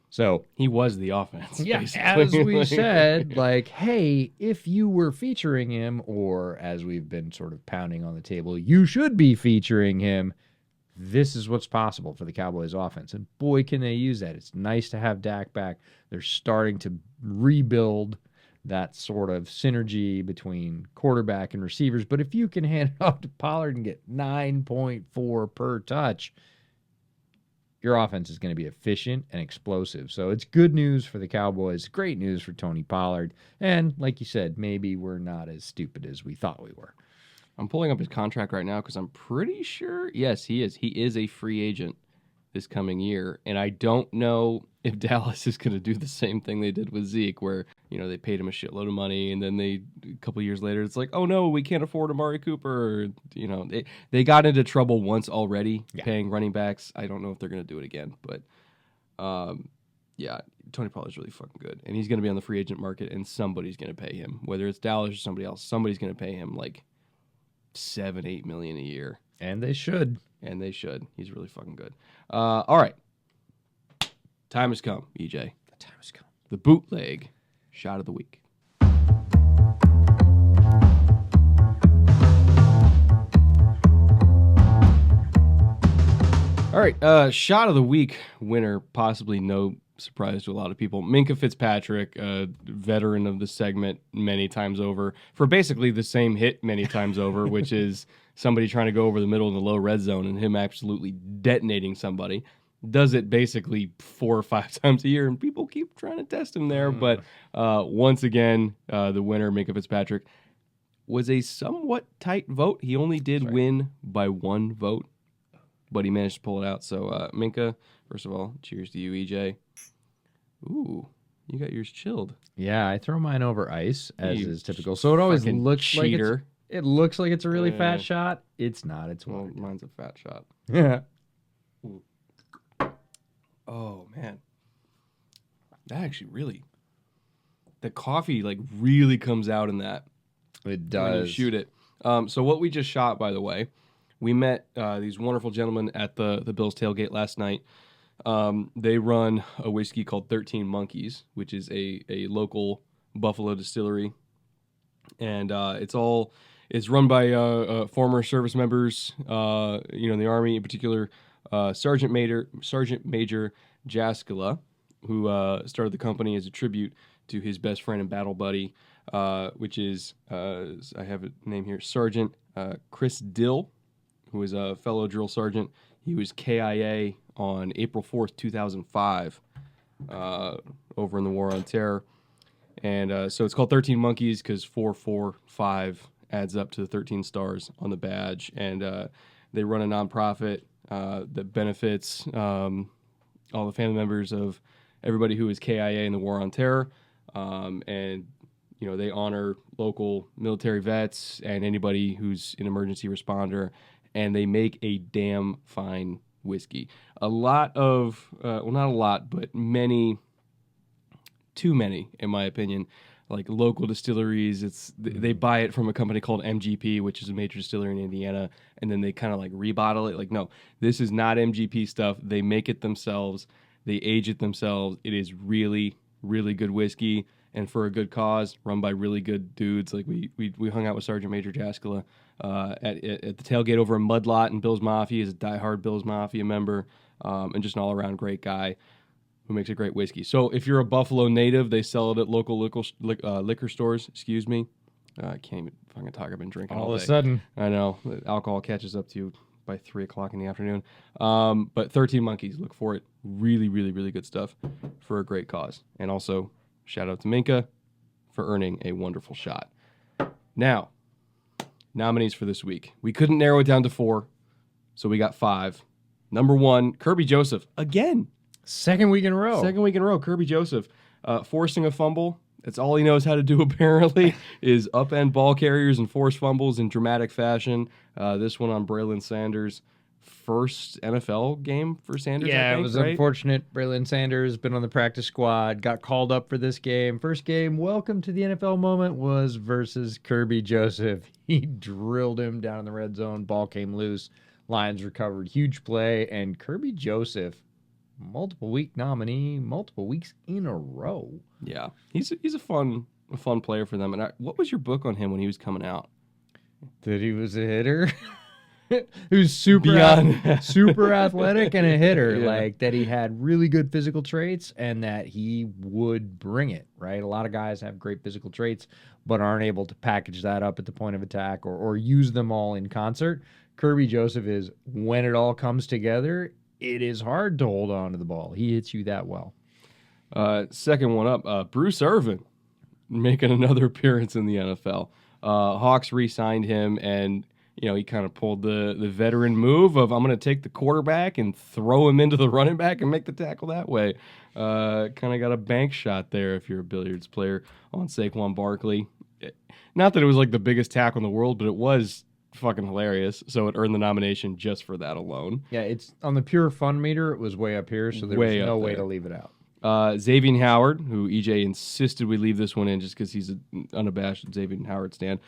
So he was the offense. Yeah, basically. as we said, like, hey, if you were featuring him, or as we've been sort of pounding on the table, you should be featuring him. This is what's possible for the Cowboys offense. And boy, can they use that. It's nice to have Dak back. They're starting to rebuild that sort of synergy between quarterback and receivers. But if you can hand it off to Pollard and get 9.4 per touch, your offense is going to be efficient and explosive. So it's good news for the Cowboys, great news for Tony Pollard. And like you said, maybe we're not as stupid as we thought we were. I'm pulling up his contract right now because I'm pretty sure, yes, he is. He is a free agent this coming year. And I don't know if Dallas is going to do the same thing they did with Zeke, where, you know, they paid him a shitload of money, and then a couple of years later, it's like, oh no, we can't afford Amari Cooper. You know, they got into trouble once already paying running backs. I don't know if they're going to do it again, but yeah, Tony Pollard's really fucking good, and he's going to be on the free agent market, and somebody's going to pay him, whether it's Dallas or somebody else. Somebody's going to pay him like $7-8 million a year, and they should. He's really fucking good. All right. Time has come, EJ. The time has come. The bootleg shot of the week. All right, shot of the week winner, possibly no surprise to a lot of people. Minkah Fitzpatrick, a veteran of the segment many times over, for basically the same hit many times over, which is somebody trying to go over the middle in the low red zone and him absolutely detonating somebody. Does it basically 4 or 5 times a year, and people keep trying to test him there. But once again, the winner, Minkah Fitzpatrick, was a somewhat tight vote. He only did win by 1 vote, but he managed to pull it out. So, Minkah, first of all, cheers to you, EJ. Ooh, you got yours chilled. Yeah, I throw mine over ice, as is typical. So it always looks cheater. It looks like it's a really fat shot. It's not. It's well, mine's a fat shot. Yeah. Oh man, that actually really, the coffee like really comes out in that. It does. When you shoot it. So what we just shot, by the way, we met these wonderful gentlemen at the Bills tailgate last night. They run a whiskey called 13 Monkeys, which is a local Buffalo distillery, and it's run by former service members, in the Army, in particular, Sergeant Major Jaskula, who started the company as a tribute to his best friend and battle buddy, which is, I have a name here, Sergeant Chris Dill, who is a fellow drill sergeant. He was KIA on April 4th, 2005, over in the War on Terror. And so it's called 13 Monkeys because 445 adds up to the 13 stars on the badge. And they run a nonprofit that benefits all the family members of everybody who is KIA in the War on Terror. And, they honor local military vets and anybody who's an emergency responder. And they make a damn fine whiskey. A lot of, not a lot, but too many, in my opinion, like local distilleries. They buy it from a company called MGP, which is a major distillery in Indiana, and then they kind of like rebottle it. Like, no, this is not MGP stuff. They make it themselves. They age it themselves. It is really, really good whiskey, and for a good cause, run by really good dudes. Like we hung out with Sergeant Major Jaskula at the tailgate over in Mudlot and Bills Mafia. He's a diehard Bills Mafia member, and just an all-around great guy who makes a great whiskey. So if you're a Buffalo native, they sell it at local liquor stores. Excuse me. I can't even fucking talk. I've been drinking all All of day. a sudden. I know. Alcohol catches up to you by 3 o'clock in the afternoon. But 13 Monkeys, look for it. Really, really, really good stuff for a great cause. And also, shout out to Minka for earning a wonderful shot. Now, nominees for this week. We couldn't narrow it down to 4, so we got 5. Number 1, Kirby Joseph. Again. Second week in a row. Second week in a row, Kirby Joseph. Forcing a fumble. That's all he knows how to do, apparently, is upend ball carriers and force fumbles in dramatic fashion. This one on Braylon Sanders' first NFL game for Sanders, Yeah, I think, it was right? unfortunate. Braylon Sanders been on the practice squad, got called up for this game. First game, welcome to the NFL moment, was versus Kirby Joseph. He drilled him down in the red zone. Ball came loose. Lions recovered. Huge play. And Kirby Joseph, multiple week nominee, multiple weeks in a row. Yeah, he's a fun player for them. And what was your book on him when he was coming out? That he was a hitter. Who's super athletic and a hitter. Yeah. Like that he had really good physical traits and that he would bring it, right? A lot of guys have great physical traits but aren't able to package that up at the point of attack or use them all in concert. Kirby Joseph is, when it all comes together, it is hard to hold on to the ball. He hits you that well. Second one up, Bruce Irvin making another appearance in the NFL. Hawks re-signed him, and he kind of pulled the veteran move of, I'm going to take the quarterback and throw him into the running back and make the tackle that way. Kind of got a bank shot there if you're a billiards player on Saquon Barkley. Not that it was like the biggest tackle in the world, but it was fucking hilarious. So it earned the nomination just for that alone. Yeah, it's on the pure fun meter. It was way up here, so there was no way to leave it out. Xavier Howard, who EJ insisted we leave this one in just because he's an unabashed Xavier Howard stan,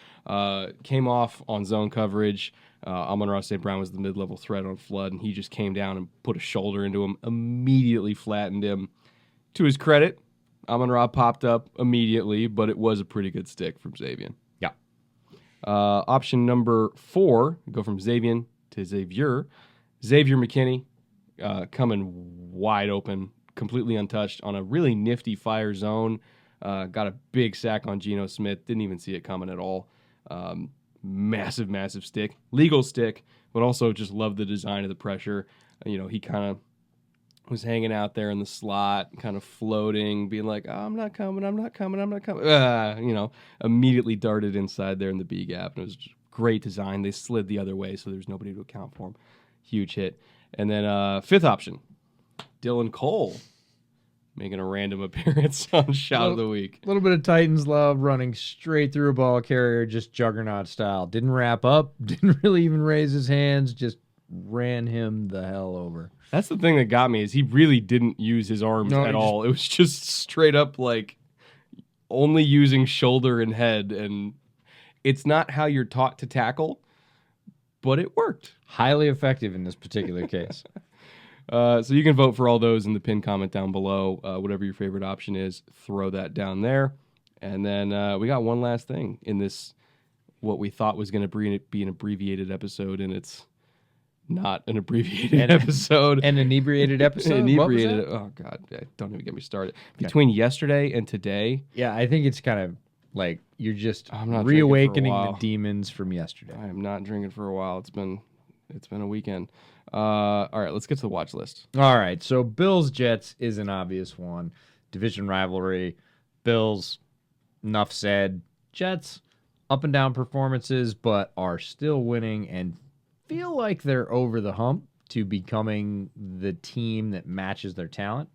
came off on zone coverage. Amon-Ra St. Brown was the mid-level threat on flood, and he just came down and put a shoulder into him, immediately flattened him. To his credit, Amon-Ra popped up immediately, but it was a pretty good stick from Xavier. Yeah. Option number 4, go from Xavier to Xavier. Xavier McKinney coming wide open, completely untouched on a really nifty fire zone. Got a big sack on Geno Smith. Didn't even see it coming at all. Massive, massive stick. Legal stick, but also just loved the design of the pressure. He kind of was hanging out there in the slot, kind of floating, being like, oh, I'm not coming. Immediately darted inside there in the B gap. And it was just great design. They slid the other way, so there's nobody to account for him. Huge hit. And then fifth option, Dylan Cole, making a random appearance on Shout of the Week. A little bit of Titans love, running straight through a ball carrier, just juggernaut style. Didn't wrap up, didn't really even raise his hands, just ran him the hell over. That's the thing that got me, is he really didn't use his arms at all. It was just straight up like only using shoulder and head, and it's not how you're taught to tackle, but it worked. Highly effective in this particular case. So you can vote for all those in the pinned comment down below. Whatever your favorite option is, throw that down there. And then we got one last thing in this, what we thought was going to be an abbreviated episode, and it's not an abbreviated episode. An inebriated episode? Inebriated. Oh, God. Don't even get me started. Okay. Between yesterday and today. Yeah, I think it's kind of like you're just not reawakening the demons from yesterday. I am not drinking for a while. It's been a weekend. All right, let's get to the watch list. All right, so Bills-Jets is an obvious one. Division rivalry. Bills, enough said. Jets, up and down performances, but are still winning and feel like they're over the hump to becoming the team that matches their talent.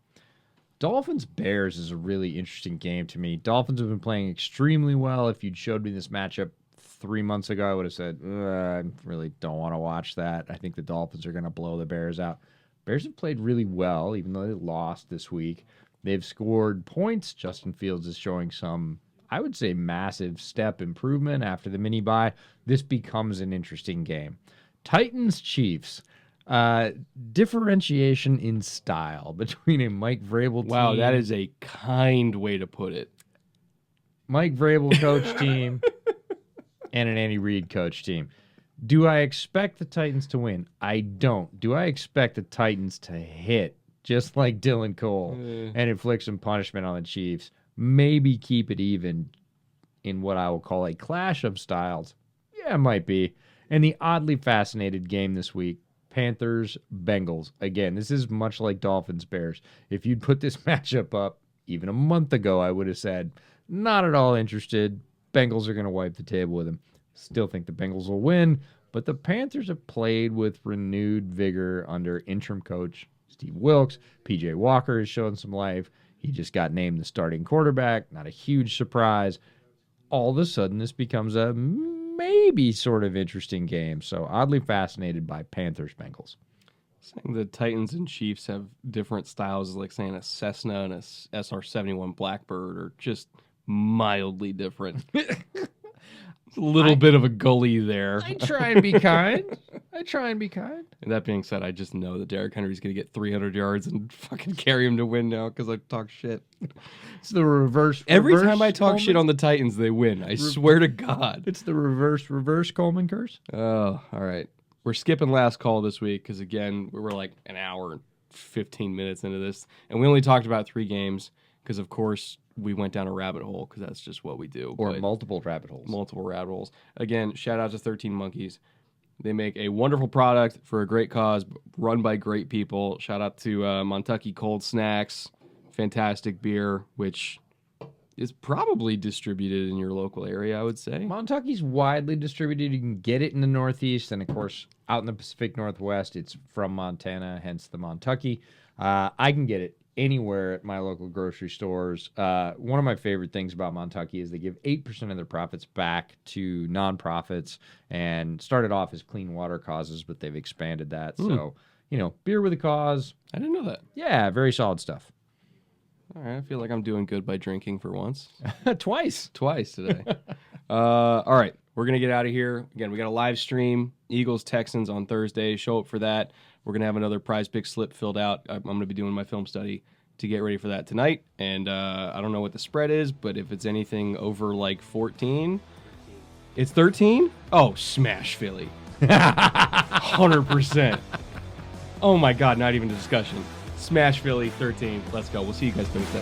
Dolphins-Bears is a really interesting game to me. Dolphins have been playing extremely well. If you'd showed me this matchup 3 months ago, I would have said, I really don't want to watch that. I think the Dolphins are going to blow the Bears out. Bears have played really well, even though they lost this week. They've scored points. Justin Fields is showing some, I would say, massive step improvement after the mini-bye. This becomes an interesting game. Titans-Chiefs. Differentiation in style between a Mike Vrabel team. Wow, that is a kind way to put it. Mike Vrabel coach team and an Andy Reid coach team. Do I expect the Titans to win? I don't. Do I expect the Titans to hit just like Dylan Cole, and inflict some punishment on the Chiefs. Maybe keep it even in what I will call a clash of styles. Yeah, it might be. And the oddly fascinated game this week, Panthers-Bengals. Again, this is much like Dolphins-Bears. If you'd put this matchup up even a month ago, I would have said, not at all interested. Bengals are going to wipe the table with them. Still think the Bengals will win, but the Panthers have played with renewed vigor under interim coach Steve Wilks. PJ Walker has shown some life. He just got named the starting quarterback. Not a huge surprise. All of a sudden, this becomes a maybe sort of interesting game. So oddly fascinated by Panthers-Bengals. Saying the Titans and Chiefs have different styles is like saying a Cessna and a SR-71 Blackbird are just mildly different. A little bit of a gully there. I try and be kind. And that being said, I just know that Derrick Henry's going to get 300 yards and fucking carry him to win now because I talk shit. It's the reverse. Every time I talk shit on the Titans, they win. I swear to God. It's the reverse Coleman curse. Oh, all right. We're skipping last call this week because, again, we were like an hour and 15 minutes into this. And we only talked about 3 games because, of course, we went down a rabbit hole because that's just what we do. Or multiple rabbit holes. Multiple rabbit holes. Again, shout out to 13 Monkeys. They make a wonderful product for a great cause, run by great people. Shout out to Montucky Cold Snacks. Fantastic beer, which is probably distributed in your local area, I would say. Montucky's widely distributed. You can get it in the Northeast, and of course, out in the Pacific Northwest, it's from Montana, hence the Montucky. I can get it anywhere at my local grocery stores. One of my favorite things about Montucky is they give 8% of their profits back to nonprofits, and started off as clean water causes, but they've expanded that. So, beer with a cause. I didn't know that. Yeah, very solid stuff. All right, I feel like I'm doing good by drinking for once. Twice today. All right, we're going to get out of here. Again, we got a live stream, Eagles-Texans on Thursday. Show up for that. We're going to have another prize pick slip filled out. I'm going to be doing my film study to get ready for that tonight. And I don't know what the spread is, but if it's anything over like 14, it's 13? Oh, smash Philly. 100%. Oh my God, not even a discussion. Smash Philly, 13. Let's go. We'll see you guys Thursday.